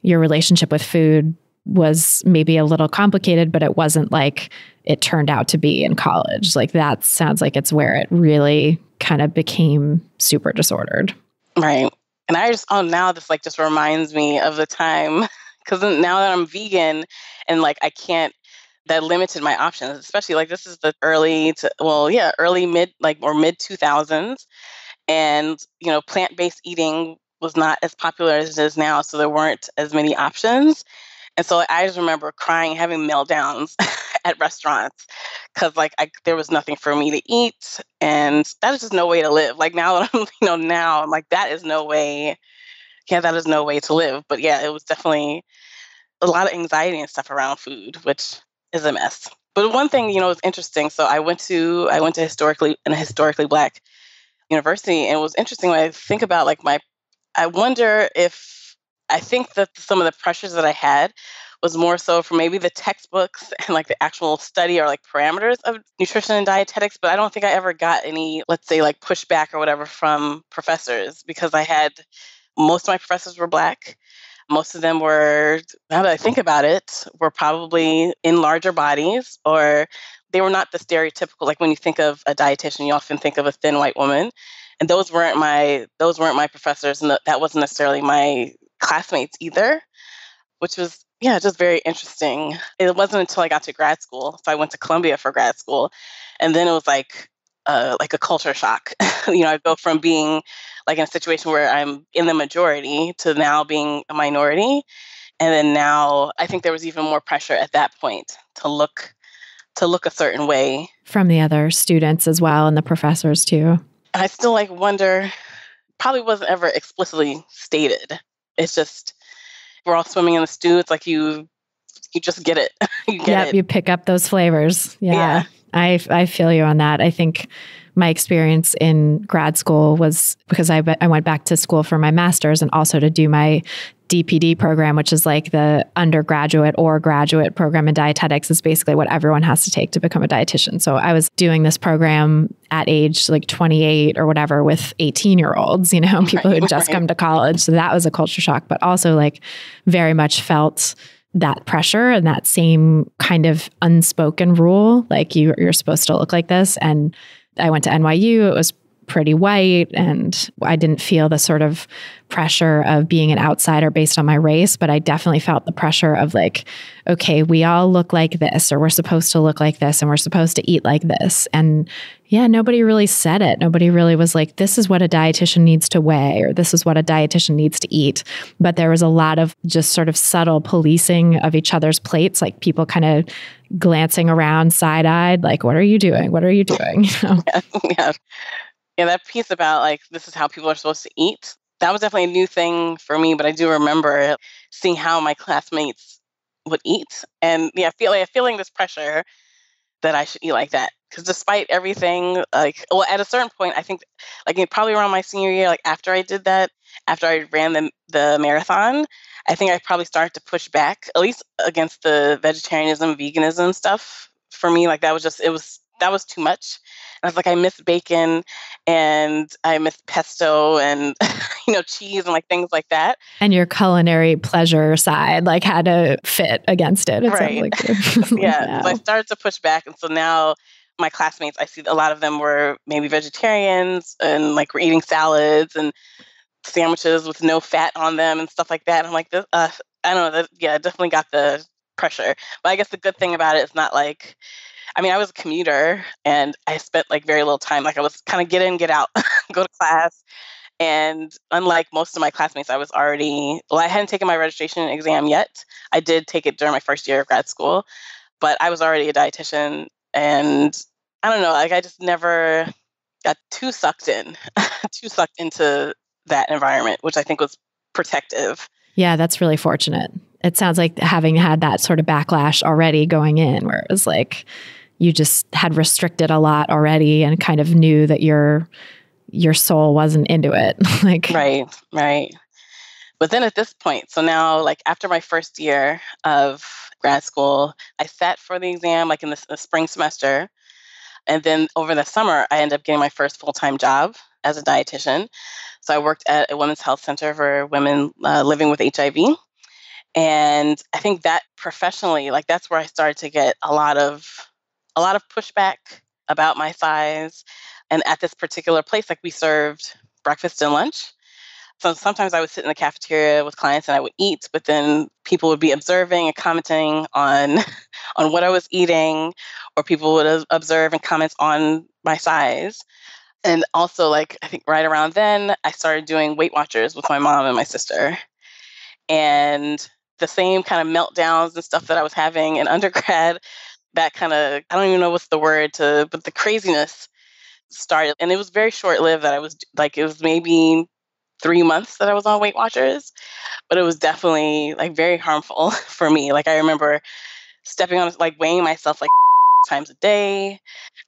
your relationship with food was maybe a little complicated, but it wasn't like it turned out to be in college. Like that sounds like it's where it really kind of became super disordered. Right. And now this like just reminds me of the time, because now that I'm vegan and like that limited my options, especially like this is the early mid 2000s. And, plant-based eating was not as popular as it is now. So there weren't as many options. And so I just remember crying, having meltdowns at restaurants, because like there was nothing for me to eat, and that is just no way to live. Like now, now I'm like, that is no way. Yeah, that is no way to live. But yeah, it was definitely a lot of anxiety and stuff around food, which is a mess. But one thing, is interesting. So I went to historically Black university, and it was interesting when I think about like I wonder if I think that some of the pressures that I had was more so from maybe the textbooks and like the actual study or like parameters of nutrition and dietetics, but I don't think I ever got any, let's say, like pushback or whatever from professors, because most of my professors were Black. Most of them were, now that I think about it, were probably in larger bodies, or they were not the stereotypical, like when you think of a dietitian, you often think of a thin white woman. And those weren't my professors, and that wasn't necessarily my classmates either, which was yeah, just very interesting. It wasn't until I got to grad school. So I went to Columbia for grad school. And then it was like a culture shock. I go from being like in a situation where I'm in the majority to now being a minority. And then now I think there was even more pressure at that point to look a certain way. From the other students as well and the professors too. And I still like wonder, probably wasn't ever explicitly stated. It's just, we're all swimming in the stew. It's like you just get it. You get it. You pick up those flavors. Yeah. I feel you on that. I think my experience in grad school was because I went back to school for my master's and also to do my DPD program, which is like the undergraduate or graduate program in dietetics. Is basically what everyone has to take to become a dietitian. So I was doing this program at age like 28 or whatever with 18-year-olds, people who had just come to college. So that was a culture shock, but also like very much felt that pressure and that same kind of unspoken rule, like you're supposed to look like this. And I went to NYU. It was pretty white, and I didn't feel the sort of pressure of being an outsider based on my race, but I definitely felt the pressure of like, okay, we all look like this, or we're supposed to look like this, and we're supposed to eat like this. And yeah, nobody really said it. Nobody really was like, this is what a dietitian needs to weigh, or this is what a dietitian needs to eat. But there was a lot of just sort of subtle policing of each other's plates, like people kind of glancing around side-eyed, like, what are you doing? What are you doing? Yeah, that piece about like, this is how people are supposed to eat. That was definitely a new thing for me, but I do remember seeing how my classmates would eat. And yeah, feeling this pressure that I should eat like that. Because despite everything, at a certain point, I think probably around my senior year, like after I did that, after I ran the marathon, I think I probably started to push back, at least against the vegetarianism, veganism stuff. For me, like that was too much. And I was like, I miss bacon and I miss pesto and, cheese and like things like that. And your culinary pleasure side, like had to fit against it. Right. Like Yeah. So I started to push back. And so now my classmates, I see a lot of them were maybe vegetarians and like were eating salads and sandwiches with no fat on them and stuff like that. And I'm like, this, I don't know. I definitely got the pressure. But I guess the good thing about it is not like, I was a commuter and I spent like very little time. Like I was kind of get in, get out, go to class. And unlike most of my classmates, I hadn't taken my registration exam yet. I did take it during my first year of grad school, but I was already a dietitian. And I don't know, like I just never got too sucked into that environment, which I think was protective. Yeah, that's really fortunate. It sounds like having had that sort of backlash already going in, where it was like you just had restricted a lot already and kind of knew that your soul wasn't into it. Right. But then at this point, so now like after my first year of grad school, I sat for the exam like in the spring semester. And then over the summer, I ended up getting my first full-time job as a dietitian. So I worked at a women's health center for women living with HIV. And I think that professionally, like that's where I started to get a lot of pushback about my size. And at this particular place, like we served breakfast and lunch. So sometimes I would sit in the cafeteria with clients and I would eat, but then people would be observing and commenting on what I was eating, or people would observe and comment on my size. And also, like, I think right around then, I started doing Weight Watchers with my mom and my sister. And the same kind of meltdowns and stuff that I was having in undergrad, that kind of, I don't even know what's the word but the craziness started. And it was very short-lived that I was, like, it was maybe 3 months that I was on Weight Watchers, but it was definitely, like, very harmful for me. Like, I remember stepping on, like, weighing myself, like, times a day.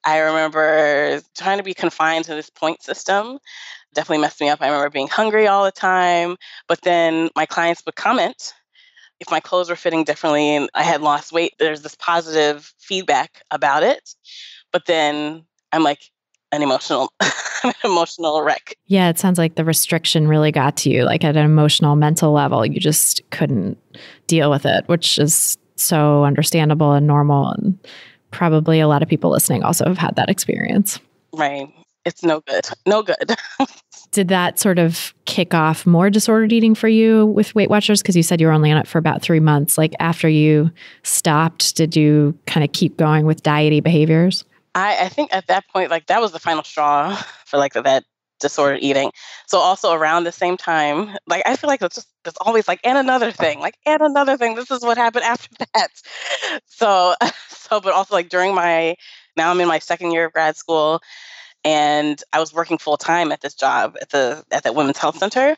I remember trying to be confined to this point system. Definitely messed me up. I remember being hungry all the time. But then my clients would comment if my clothes were fitting differently and I had lost weight. There's this positive feedback about it. But then I'm like an emotional wreck. Yeah, it sounds like the restriction really got to you, like at an emotional, mental level. You just couldn't deal with it, which is so understandable and normal. And probably a lot of people listening also have had that experience. Right. It's no good. No good. Did that sort of kick off more disordered eating for you with Weight Watchers? Because you said you were only on it for about 3 months. Like after you stopped, did you kind of keep going with diety behaviors? I think at that point, like that was the final straw for like that disordered eating. So also around the same time, like I feel like it's always like, and another thing, like, and another thing. This is what happened after that. So, but also like now I'm in my second year of grad school, and I was working full time at this job at that women's health center.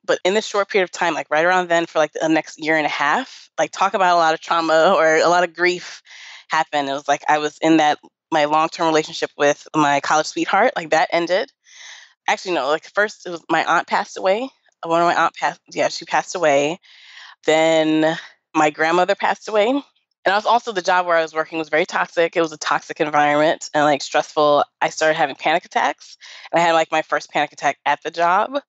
But in this short period of time, like right around then for like the next year and a half, like talk about a lot of trauma or a lot of grief happened. It was like I was in my long-term relationship with my college sweetheart, like that ended. Actually, no, like first it was my aunt passed away. One of my she passed away. Then my grandmother passed away. And I was also, the job where I was working was very toxic. It was a toxic environment and like stressful. I started having panic attacks. And I had like my first panic attack at the job.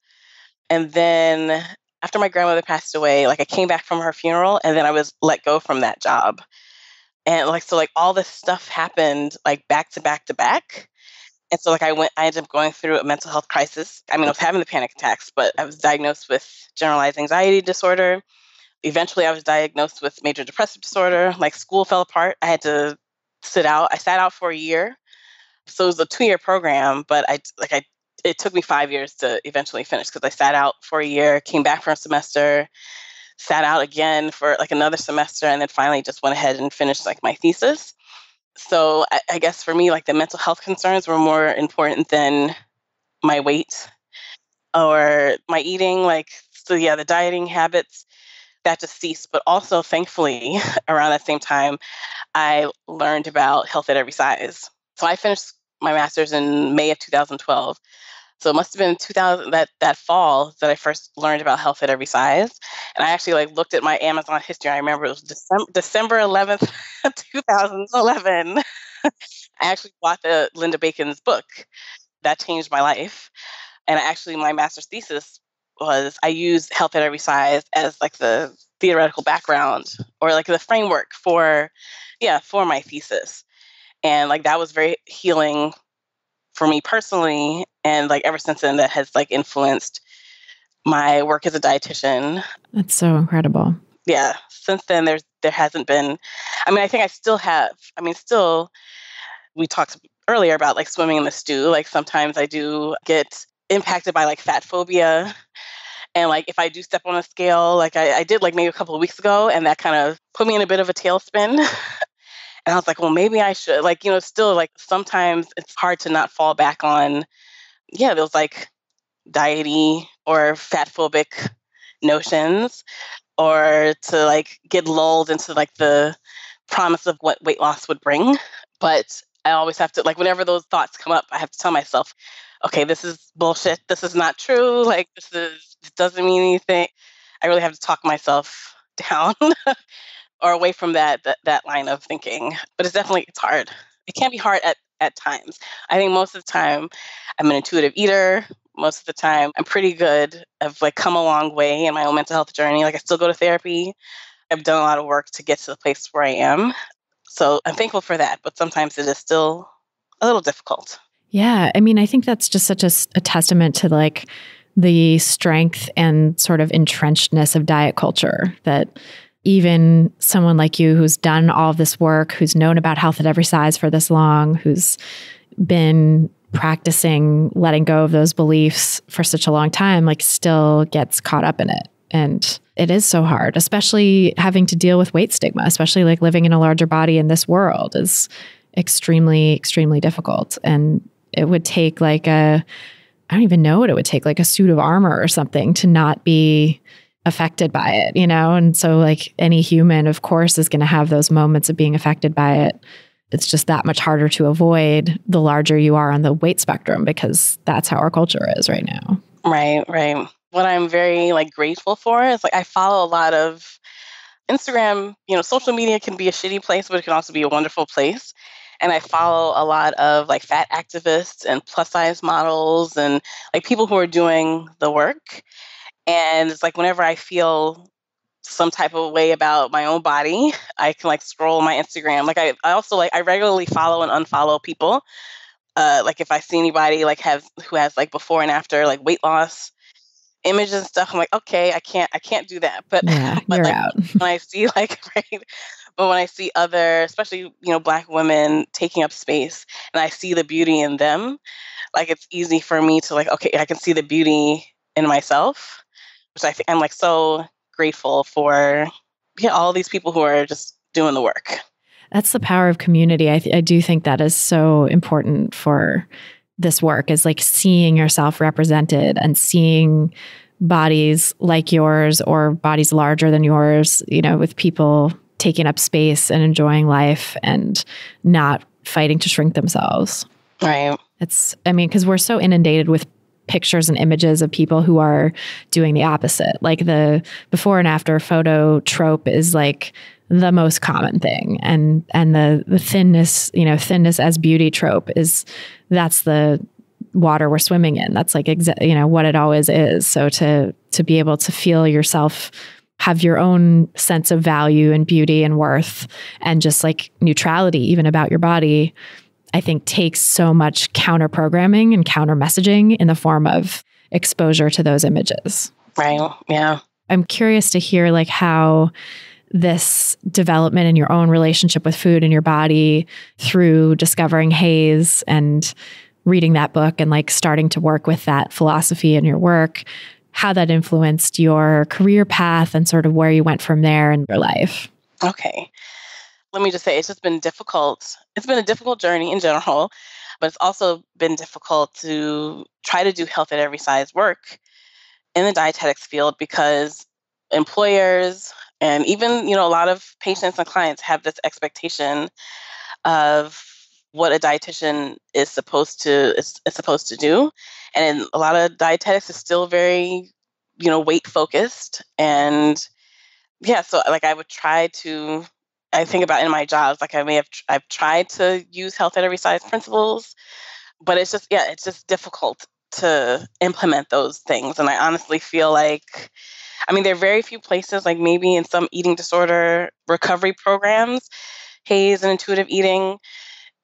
And then after my grandmother passed away, like I came back from her funeral and then I was let go from that job. And like, so like all this stuff happened like back to back to back. And so like I ended up going through a mental health crisis. I mean, I was having the panic attacks, but I was diagnosed with generalized anxiety disorder. Eventually I was diagnosed with major depressive disorder. Like school fell apart. I had to sit out. I sat out for a year. So it was a 2-year program, but it took me 5 years to eventually finish because I sat out for a year, came back for a semester, sat out again for like another semester, and then finally just went ahead and finished like my thesis. So I guess for me, like the mental health concerns were more important than my weight or my eating. Like, so yeah, the dieting habits, that just ceased. But also, thankfully, around that same time, I learned about health at every size. So I finished my master's in May of 2012. So it must have been 2000 that fall that I first learned about health at every size. And I actually like looked at my Amazon history. I remember it was December 11th, 2011. I actually bought the Linda Bacon's book. That changed my life. And my master's thesis was I used health at every size as like the theoretical background or like the framework for my thesis. And like that was very healing for me personally. And like ever since then, that has like influenced my work as a dietitian. That's so incredible. Yeah. Since then, there hasn't been, I mean, I think I still have, we talked earlier about like swimming in the stew. Like sometimes I do get impacted by like fatphobia. And like if I do step on a scale, like I did like maybe a couple of weeks ago, and that kind of put me in a bit of a tailspin. And I was like, well, maybe I should, like, still like sometimes it's hard to not fall back on, those like diety or fat phobic notions, or to like get lulled into like the promise of what weight loss would bring. But I always have to, like, whenever those thoughts come up, I have to tell myself, okay, this is bullshit. This is not true. Like, this doesn't mean anything. I really have to talk myself down or away from that line of thinking. But it's hard. It can be hard at times. I think most of the time I'm an intuitive eater. Most of the time I'm pretty good. I've like come a long way in my own mental health journey. Like I still go to therapy. I've done a lot of work to get to the place where I am. So I'm thankful for that. But sometimes it is still a little difficult. Yeah. I mean, I think that's just such a testament to like the strength and sort of entrenchedness of diet culture, that even someone like you who's done all of this work, who's known about health at every size for this long, who's been practicing letting go of those beliefs for such a long time, like still gets caught up in it. And it is so hard, especially having to deal with weight stigma, especially like living in a larger body in this world is extremely, extremely difficult. And it would take like I don't even know what it would take, like a suit of armor or something to not be affected by it, And so like any human, of course, is going to have those moments of being affected by it. It's just that much harder to avoid the larger you are on the weight spectrum, because that's how our culture is right now. Right, right. What I'm very like grateful for is like I follow a lot of Instagram, social media can be a shitty place, but it can also be a wonderful place. And I follow a lot of like fat activists and plus size models and like people who are doing the work. And it's like whenever I feel some type of way about my own body, I can like scroll my Instagram. Like I also like I regularly follow and unfollow people Like if I see anybody like who has like before and after like weight loss images and stuff, I'm like, okay, I can't do that. But Yeah, but you're like out. when I see like right, but when I see other, especially Black women taking up space, and I see the beauty in them, like it's easy for me to like, okay, I can see the beauty in myself, which I think I'm like so grateful for. Yeah, all these people who are just doing the work. That's the power of community. I do think that is so important for this work, is like seeing yourself represented and seeing bodies like yours or bodies larger than yours, with people taking up space and enjoying life and not fighting to shrink themselves. Right. Because we're so inundated with pictures and images of people who are doing the opposite. Like the before and after photo trope is like the most common thing. And the thinness, thinness as beauty trope that's the water we're swimming in. That's like, what it always is. So to be able to feel yourself, have your own sense of value and beauty and worth and just like neutrality, even about your body, I think takes so much counter programming and counter messaging in the form of exposure to those images. Right. Yeah. I'm curious to hear like how this development in your own relationship with food and your body through discovering Haze and reading that book and like starting to work with that philosophy in your work, how that influenced your career path and sort of where you went from there in your life. Okay. Let me just say, it's just been difficult. It's been a difficult journey in general, but it's also been difficult to try to do health at every size work in the dietetics field, because employers and even, a lot of patients and clients have this expectation of what a dietitian is supposed to do. And a lot of dietetics is still very, weight focused. And yeah, so like I think about in my jobs, like I've tried to use health at every size principles, but it's just difficult to implement those things. And I honestly feel like, there are very few places, like maybe in some eating disorder recovery programs, Haze and intuitive eating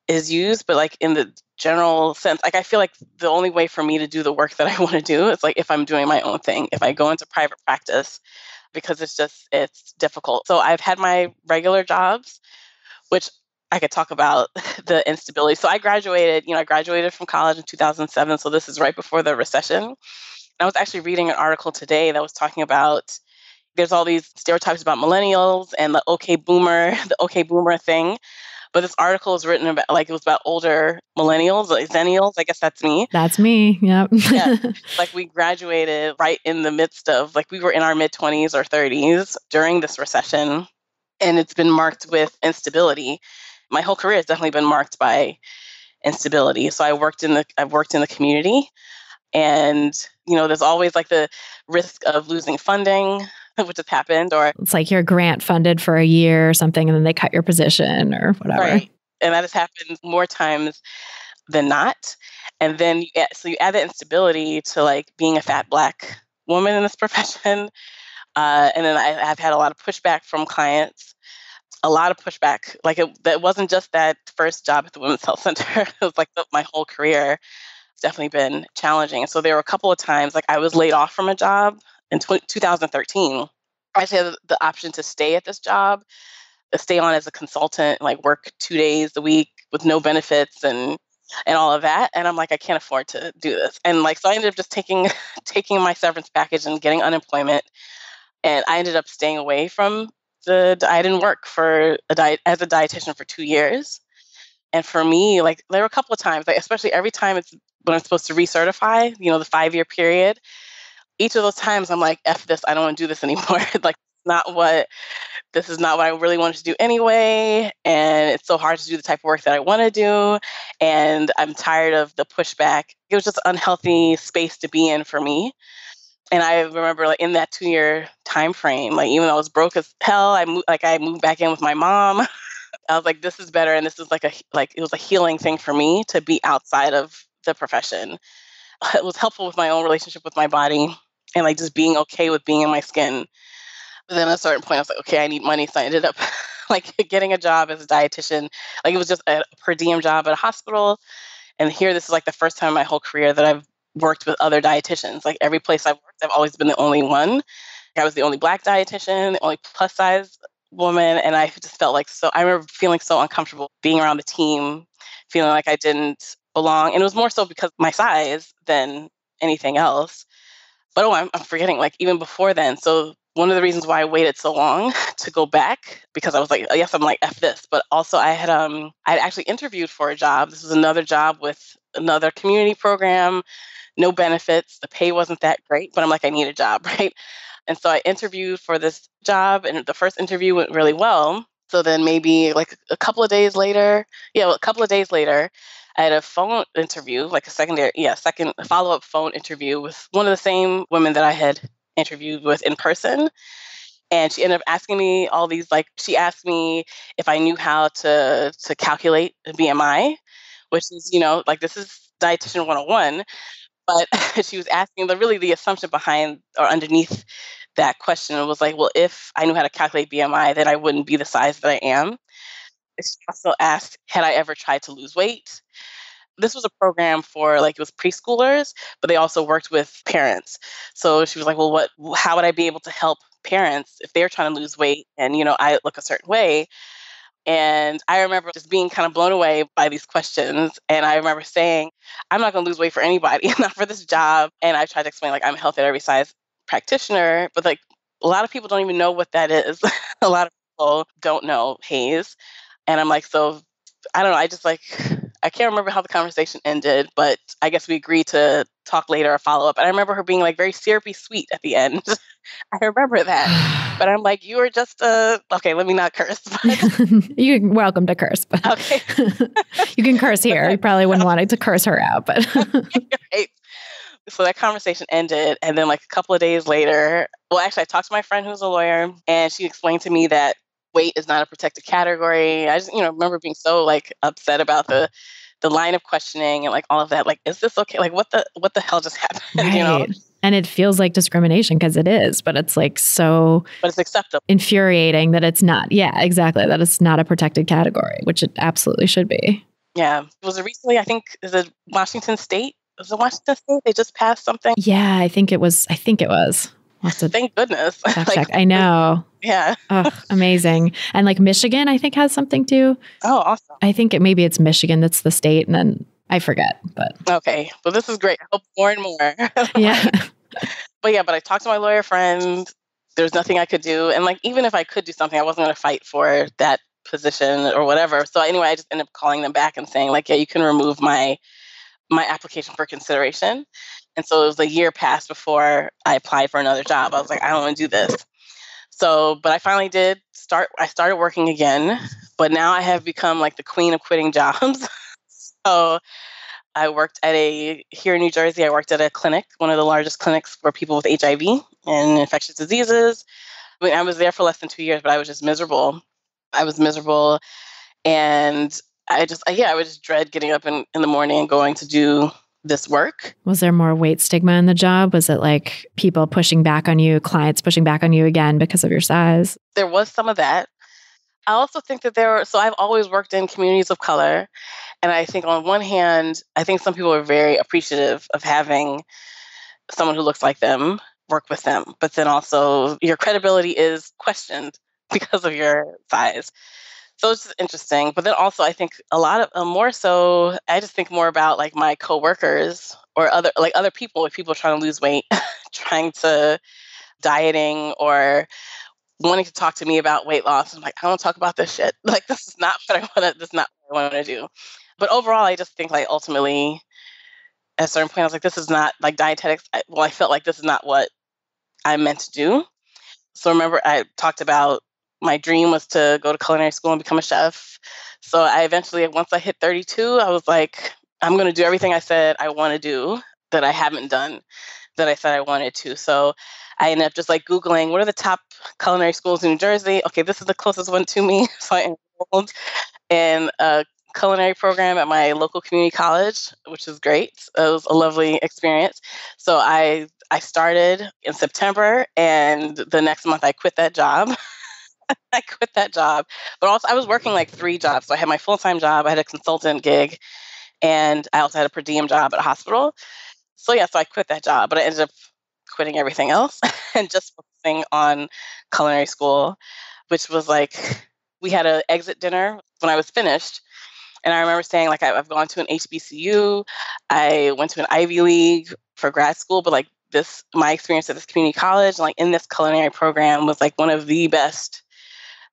is used, but like in the general sense, like I feel like the only way for me to do the work that I want to do is like if I'm doing my own thing, if I go into private practice, because it's difficult. So I've had my regular jobs, which I could talk about the instability. So I graduated from college in 2007. So this is right before the recession. And I was actually reading an article today that was talking about there's all these stereotypes about millennials and the the okay boomer thing. But this article was written about, like, it was about older millennials, like zennials. I guess that's me. That's me. Yep. Yeah. Like we graduated right in the midst of, like, we were in our mid 20s or 30s during this recession. And it's been marked with instability. My whole career has definitely been marked by instability. So I've worked in the community, and, there's always like the risk of losing funding, which has happened, or it's like you're grant funded for a year or something, and then they cut your position or whatever. right. And that has happened more times than not. And then you add that instability to like being a fat Black woman in this profession. And then I've had a lot of pushback from clients, a lot of pushback. Like that wasn't just that first job at the Women's Health Center. It was like my whole career. It's definitely been challenging. And so there were a couple of times, like I was laid off from a job in 2013. I actually had the option to stay at this job, stay on as a consultant, like work 2 days a week with no benefits and all of that. And I'm like, I can't afford to do this. And like, so I ended up just taking my severance package and getting unemployment. And I ended up staying away from I didn't work as a dietitian for 2 years. And for me, like there were a couple of times, like especially every time it's when I'm supposed to recertify, the 5-year period, each of those times I'm like, F this, I don't want to do this anymore. Like this is not what I really wanted to do anyway. And it's so hard to do the type of work that I want to do. And I'm tired of the pushback. It was just an unhealthy space to be in for me. And I remember like in that 2-year time frame, like even though I was broke as hell, I moved back in with my mom. I was like, this is better. And this is it was a healing thing for me to be outside of the profession. It was helpful with my own relationship with my body and like just being okay with being in my skin. But then at a certain point, I was like, okay, I need money. So I ended up like getting a job as a dietitian. Like it was just a per diem job at a hospital. And here, this is like the first time in my whole career that I've worked with other dietitians. Like every place I've worked, I've always been the only one. I was the only Black dietitian, the only plus size woman. And I just felt like I remember feeling so uncomfortable being around the team, feeling like I didn't belong. And it was more so because of my size than anything else. But I'm forgetting, like even before then. So one of the reasons why I waited so long to go back, because I was like, yes, I'm like, F this. But also I'd actually interviewed for a job. This was another job with another community program, no benefits. The pay wasn't that great, but I'm like, I need a job, right? And so I interviewed for this job, and the first interview went really well. So then maybe like a couple of days later, I had a phone interview, like second follow-up phone interview with one of the same women that I had interviewed with in person. And she ended up asking me all these, like, she asked me if I knew how to calculate a BMI, which is, like, this is dietitian 101. But she was asking, really the assumption behind or underneath that question was like, well, if I knew how to calculate BMI, then I wouldn't be the size that I am. She also asked, had I ever tried to lose weight? This was a program for, like, it was preschoolers, but they also worked with parents. So she was like, well, how would I be able to help parents if they're trying to lose weight and, I look a certain way? And I remember just being kind of blown away by these questions. And I remember saying, I'm not going to lose weight for anybody, not for this job. And I tried to explain, like, I'm a health at every size practitioner, but like a lot of people don't even know what that is. A lot of people don't know HAES. And I'm like, so I don't know. I can't remember how the conversation ended, but I guess we agreed to talk later or follow up. And I remember her being like very syrupy sweet at the end. I remember that. But I'm like, you were just okay, let me not curse. You're welcome to curse, but okay. You can curse here. You probably wouldn't want to curse her out, but right. So that conversation ended. And then like a couple of days later, well, actually I talked to my friend who's a lawyer, and she explained to me that weight is not a protected category. I just, remember being so like upset about the line of questioning and like all of that. Like, is this okay? Like what the hell just happened? Right. And it feels like discrimination because it is, but it's like but it's acceptable. Infuriating that it's not. Yeah, exactly. That it's not a protected category, which it absolutely should be. Yeah. Was it recently? I think, is it Washington State? Was it Washington State? They just passed something? Yeah, I think it was. Thank goodness. Check. I know. Yeah. Oh, amazing. And like Michigan, I think has something too. Oh, awesome. I think maybe it's Michigan that's the state, and then I forget. But okay. Well, this is great. I hope more and more. Yeah. But I talked to my lawyer friend. There's nothing I could do. And like, even if I could do something, I wasn't going to fight for that position or whatever. So anyway, I just ended up calling them back and saying like, yeah, you can remove my application for consideration. And so it was a year passed before I applied for another job. I was like, I don't want to do this. So, but I finally did I started working again, but now I have become like the queen of quitting jobs. So I worked here in New Jersey, I worked at a clinic, one of the largest clinics for people with HIV and infectious diseases. I mean, I was there for less than 2 years, but I was just miserable. And I would just dread getting up in the morning and going to do this work. Was there more weight stigma in the job? Was it like people pushing back on you, clients pushing back on you again because of your size? There was some of that. I also think that I've always worked in communities of color. And I think on one hand, I think some people are very appreciative of having someone who looks like them work with them. But then also your credibility is questioned because of your size. So it's just interesting. But then also I think a lot of more so, I just think more about like my coworkers or other people, like people trying to lose weight, trying to dieting or wanting to talk to me about weight loss. I'm like, I don't talk about this shit. Like, this is not what I want to do. But overall, I just think like ultimately at a certain point, I was like, this is not like dietetics. I felt like this is not what I'm meant to do. So remember I talked about my dream was to go to culinary school and become a chef. So I eventually, once I hit 32, I was like, I'm going to do everything I said I want to do that I haven't done that I said I wanted to. So I ended up just like Googling, what are the top culinary schools in New Jersey? Okay, this is the closest one to me. So I enrolled in a culinary program at my local community college, which is great. It was a lovely experience. So I started in September, and the next month I quit that job. But also I was working like 3 jobs. So I had my full-time job, I had a consultant gig, And I also had a per diem job at a hospital. So yeah, so I quit that job, but I ended up quitting everything else and just focusing on culinary school, which was like, we had an exit dinner when I was finished. And I remember saying, like, I've gone to an HBCU, I went to an Ivy League for grad school, but like my experience at this community college, like in this culinary program, was like one of the best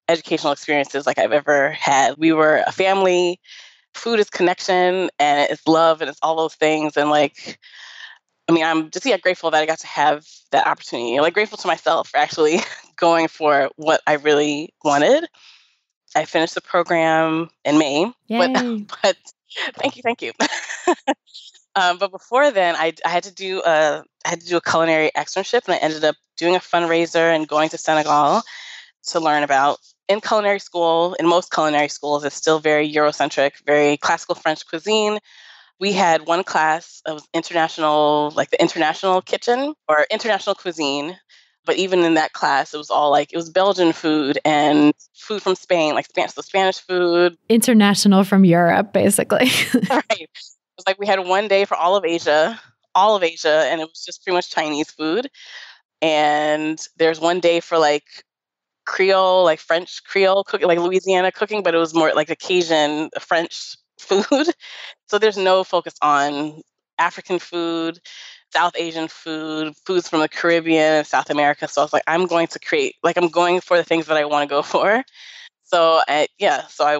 educational experiences like I've ever had. We were a family. Food is connection and it's love and it's all those things. And like, I mean, I'm just grateful that I got to have that opportunity. Like grateful to myself for actually going for what I really wanted. I finished the program in May, Yay. but thank you. But before then, I had to do a culinary externship, and I ended up doing a fundraiser and going to Senegal to learn about. In culinary school, in most culinary schools, it's still very Eurocentric, very classical French cuisine. We had one class of international, like the international kitchen or international cuisine. But even in that class, it was all like, it was Belgian food and food from Spain, like Spanish food. International from Europe, basically. Right. It was like we had one day for all of Asia, and it was just pretty much Chinese food. And there's one day for like Creole, like French Creole cooking, like Louisiana cooking, but it was more like a Cajun French food. So there's no focus on African food, South Asian food, foods from the Caribbean and South America. So I was like, I'm going for the things that I want to go for. So I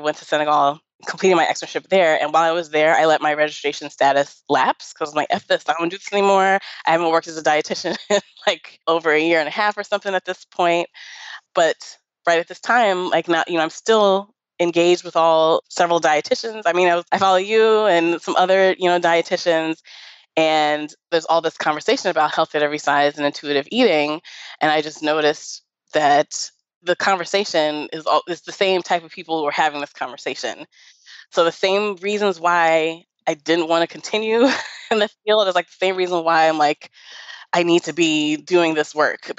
went to Senegal, completed my externship there. And while I was there, I let my registration status lapse because I'm like, F this, I don't want to do this anymore. I haven't worked as a dietitian in like over a year and a half or something at this point. But right at this time, like not, I'm still engaged with several dietitians. I mean, I follow you and some other, dietitians, and there's all this conversation about health at every size and intuitive eating. And I just noticed that the conversation is the same type of people who are having this conversation. So the same reasons why I didn't want to continue in the field is like the same reason why I'm like, I need to be doing this work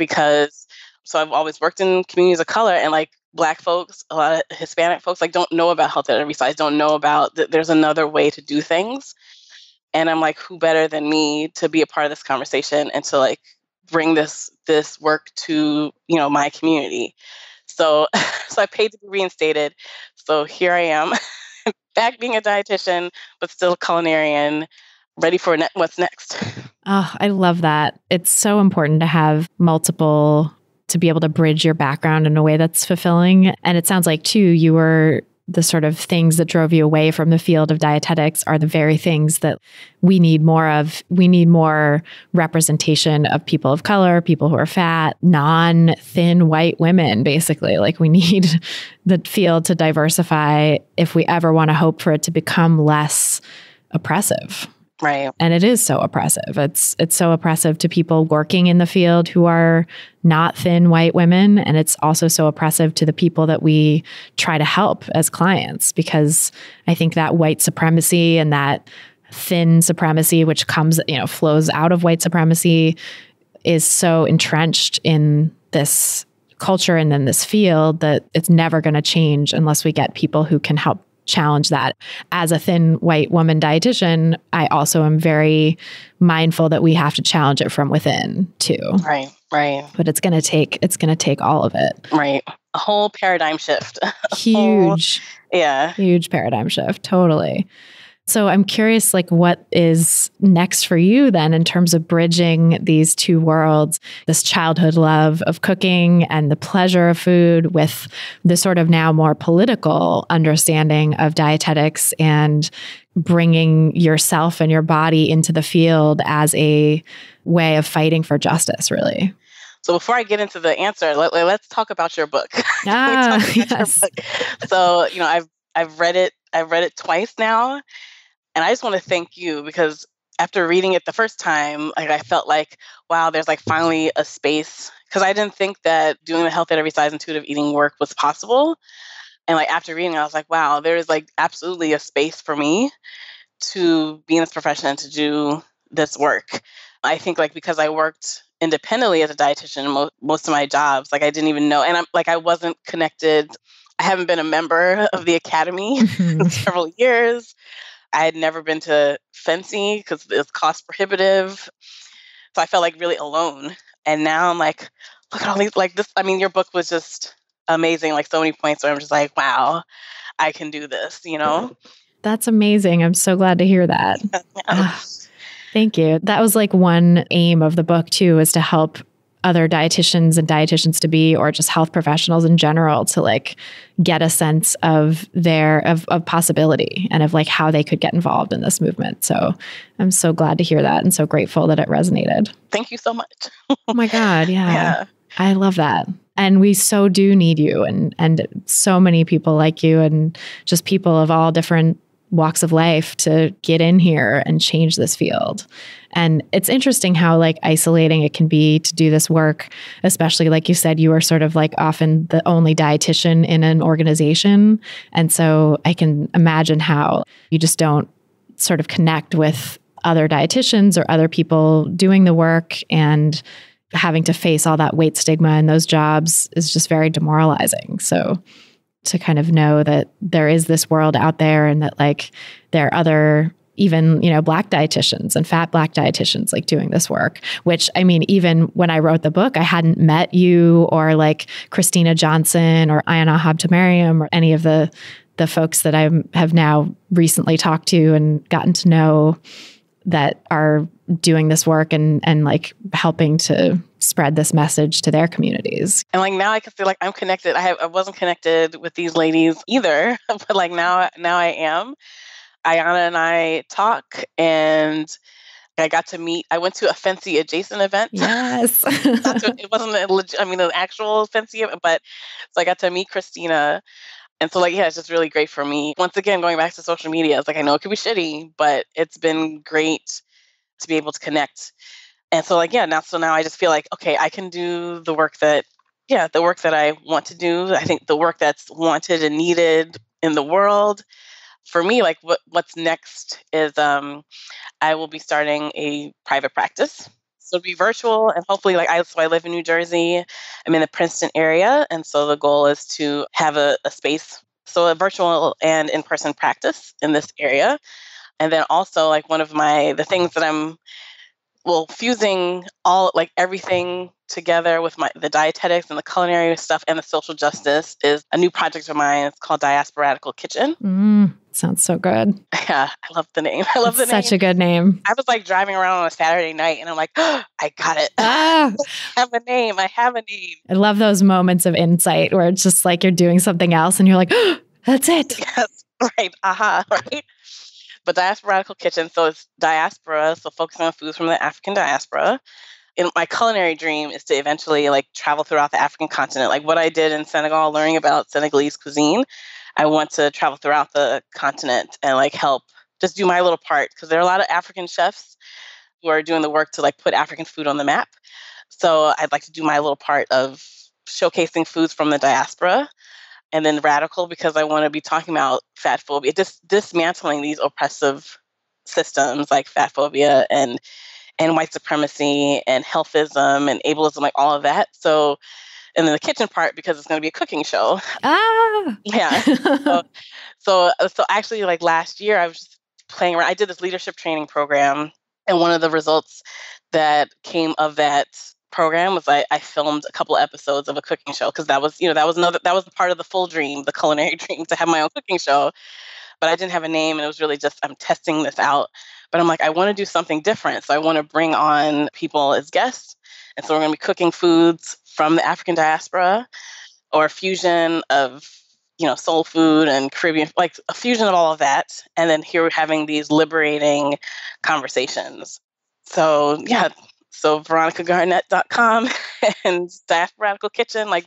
so I've always worked in communities of color, and like Black folks, a lot of Hispanic folks, like don't know about health at every size, don't know about that there's another way to do things. And I'm like, who better than me to be a part of this conversation and to like bring this work to, my community. So, so I paid to be reinstated. So here I am back being a dietitian, but still a culinarian, ready for what's next. Oh, I love that. It's so important to have to be able to bridge your background in a way that's fulfilling. And it sounds like too, the sort of things that drove you away from the field of dietetics are the very things that we need more of. We need more representation of people of color, people who are fat, non-thin white women, basically. Like we need the field to diversify if we ever want to hope for it to become less oppressive. Right. And it is so oppressive. It's so oppressive to people working in the field who are not thin white women. And it's also so oppressive to the people that we try to help as clients, because I think that white supremacy and that thin supremacy, which flows out of white supremacy, is so entrenched in this culture and in this field that it's never going to change unless we get people who can help challenge that. As a thin white woman dietitian, I also am very mindful that we have to challenge it from within too. Right. But it's going to take all of it. Right. A whole paradigm shift. Huge paradigm shift. Totally. So I'm curious, like, what is next for you then in terms of bridging these two worlds, this childhood love of cooking and the pleasure of food with the sort of now more political understanding of dietetics and bringing yourself and your body into the field as a way of fighting for justice, really? So before I get into the answer, let's talk about your book. Yes. Your book. So, I've read it. I've read it twice now. And I just want to thank you because after reading it the first time, like I felt like, wow, there's like finally a space, because I didn't think that doing the health at every size intuitive eating work was possible. And like after reading it, I was like, wow, there is like absolutely a space for me to be in this profession and to do this work. I think like because I worked independently as a dietitian, most of my jobs, like I didn't even know. And I wasn't connected. I haven't been a member of the academy in several years. I had never been to Fancy because it's cost prohibitive. So I felt like really alone. And now I'm like, look at all these, like this. I mean, your book was just amazing. Like so many points where I'm just like, wow, I can do this, you know? That's amazing. I'm so glad to hear that. Thank you. That was like one aim of the book too, is to help other dietitians and dietitians to be, or just health professionals in general, to like get a sense of of possibility and of like how they could get involved in this movement. So I'm so glad to hear that and so grateful that it resonated. Thank you so much. Oh my God. Yeah. I love that. And we so do need you and so many people like you and just people of all different walks of life to get in here and change this field. And it's interesting how like isolating it can be to do this work, especially like you said, you are sort of like often the only dietitian in an organization. And so I can imagine how you just don't sort of connect with other dietitians or other people doing the work, and having to face all that weight stigma in those jobs is just very demoralizing. So to kind of know that there is this world out there and that like there are other, even, you know, Black dietitians and fat Black dietitians like doing this work, which I mean, even when I wrote the book, I hadn't met you or like Christina Johnson or Ayana Habtemariam or any of the folks that I have now recently talked to and gotten to know that are doing this work and like helping to spread this message to their communities. And like now I can feel like I'm connected. I wasn't connected with these ladies either, but like now I am. Ayana and I talk, and I got to meet. I went to a Fancy adjacent event. Yes, it wasn't an actual Fancy event, but so I got to meet Christina. And so like, yeah, it's just really great for me. Once again, going back to social media, it's like, I know it could be shitty, but it's been great to be able to connect. And so like, yeah, now I just feel like, okay, I can do the work that I want to do. I think the work that's wanted and needed in the world. For me, like what's next is I will be starting a private practice. So it'll be virtual, and hopefully I live in New Jersey. I'm in the Princeton area. And so the goal is to have a space, so a virtual and in-person practice in this area. And then also like one of the things that I'm fusing everything together with the dietetics and the culinary stuff and the social justice is a new project of mine. It's called Diasporadical Kitchen. Sounds so good. Yeah, I love the name. Such a good name. I was like driving around on a Saturday night and I'm like, oh, I got it. I have a name. I love those moments of insight where it's just like you're doing something else and you're like, oh, that's it. Yes, right. Right. But Diasporadical Kitchen, so it's diaspora, so focusing on foods from the African diaspora. And my culinary dream is to eventually like travel throughout the African continent. Like what I did in Senegal, learning about Senegalese cuisine, I want to travel throughout the continent and like help just do my little part, because there are a lot of African chefs who are doing the work to like put African food on the map. So I'd like to do my little part of showcasing foods from the diaspora. And then radical, because I want to be talking about fatphobia, dismantling these oppressive systems like fatphobia and white supremacy and healthism and ableism, like all of that. So, and then the kitchen part, because it's going to be a cooking show. Yeah. So actually, like last year, I was just playing around. I did this leadership training program, and one of the results that came of that program was I filmed a couple of episodes of a cooking show, because that was part of the full dream, the culinary dream, to have my own cooking show. But I didn't have a name, and it was really just, I'm testing this out. But I'm like, I want to do something different. So I want to bring on people as guests. And so we're going to be cooking foods from the African diaspora, or a fusion of, soul food and Caribbean, like a fusion of all of that. And then here we're having these liberating conversations. So yeah. So veronicagarnett.com and Diasporadical Kitchen, like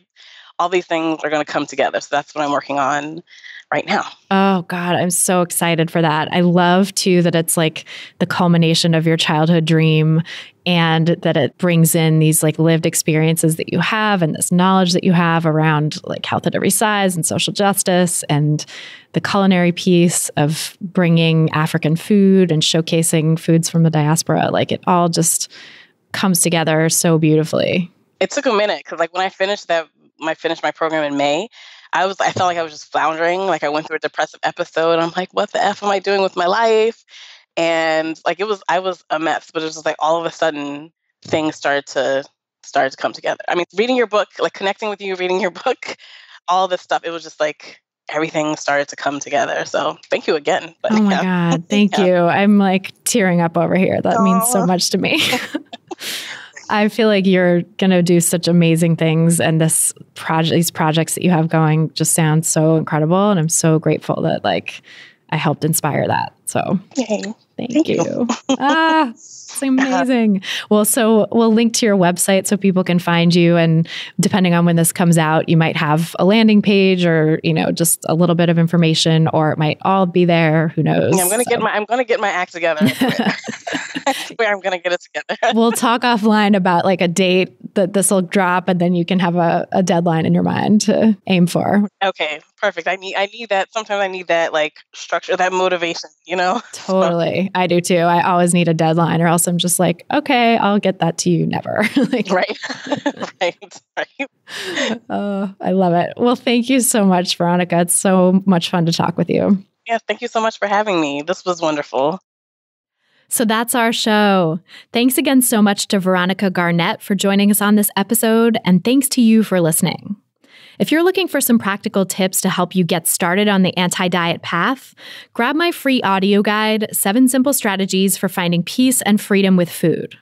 all these things are going to come together. So that's what I'm working on right now. Oh God, I'm so excited for that. I love too that it's like the culmination of your childhood dream, and that it brings in these like lived experiences that you have and this knowledge that you have around like health at every size and social justice, and the culinary piece of bringing African food and showcasing foods from the diaspora. Like it all just comes together so beautifully. It took a minute, because like when I finished my program in May, I felt like I was just floundering. Like I went through a depressive episode. I'm like, what the F am I doing with my life? And like I was a mess, but it was just like all of a sudden things started to come together. I mean, reading your book, like connecting with you, reading your book, all this stuff, it was just like everything started to come together. So thank you again. But, oh my God. Thank you. I'm like tearing up over here. That means so much to me. I feel like you're going to do such amazing things. And these projects that you have going just sound so incredible. And I'm so grateful that like I helped inspire that. So thank you. It's amazing. Well, so we'll link to your website so people can find you. And depending on when this comes out, you might have a landing page or, just a little bit of information, or it might all be there. Who knows? Yeah, I'm going to get my act together. Where I'm going to get it together. We'll talk offline about like a date that this will drop, and then you can have a deadline in your mind to aim for. Okay, perfect. I need that. Sometimes I need that like structure, that motivation, Totally. I do too. I always need a deadline, or else I'm just like, okay, I'll get that to you never. Right. Right. Oh, I love it. Well, thank you so much, Veronica. It's so much fun to talk with you. Yeah, thank you so much for having me. This was wonderful. So that's our show. Thanks again so much to Veronica Garnett for joining us on this episode, and thanks to you for listening. If you're looking for some practical tips to help you get started on the anti-diet path, grab my free audio guide, 7 Simple Strategies for Finding Peace and Freedom with Food.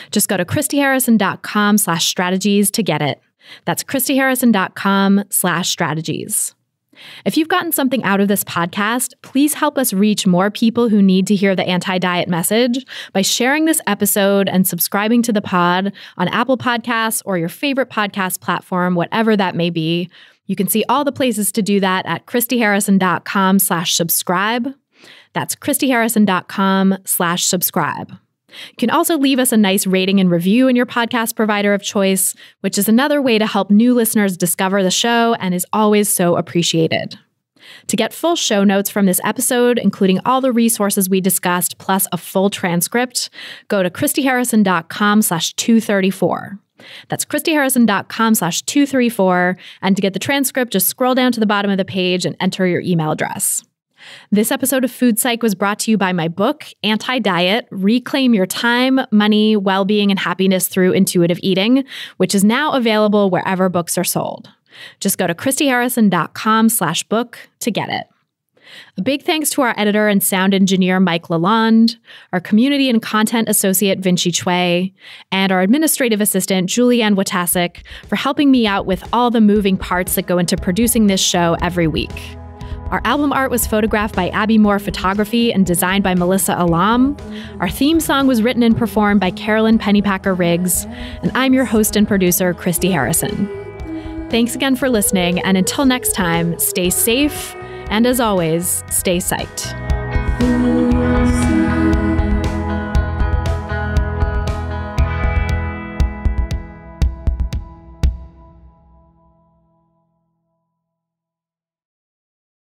Just go to christyharrison.com/strategies to get it. That's christyharrison.com/strategies. If you've gotten something out of this podcast, please help us reach more people who need to hear the anti-diet message by sharing this episode and subscribing to the pod on Apple Podcasts or your favorite podcast platform, whatever that may be. You can see all the places to do that at christyharrison.com/subscribe. That's christyharrison.com/subscribe. You can also leave us a nice rating and review in your podcast provider of choice, which is another way to help new listeners discover the show and is always so appreciated. To get full show notes from this episode, including all the resources we discussed, plus a full transcript, go to christyharrison.com/234. That's christyharrison.com/234. And to get the transcript, just scroll down to the bottom of the page and enter your email address. This episode of Food Psych was brought to you by my book, Anti-Diet: Reclaim Your Time, Money, Well-Being, and Happiness Through Intuitive Eating, which is now available wherever books are sold. Just go to christyharrison.com/book to get it. A big thanks to our editor and sound engineer, Mike Lalonde, our community and content associate, Vinci Chue, and our administrative assistant, Julianne Watasik, for helping me out with all the moving parts that go into producing this show every week. Our album art was photographed by Abby Moore Photography and designed by Melissa Alam. Our theme song was written and performed by Carolyn Pennypacker Riggs. And I'm your host and producer, Christy Harrison. Thanks again for listening, and until next time, stay safe, and as always, stay psyched.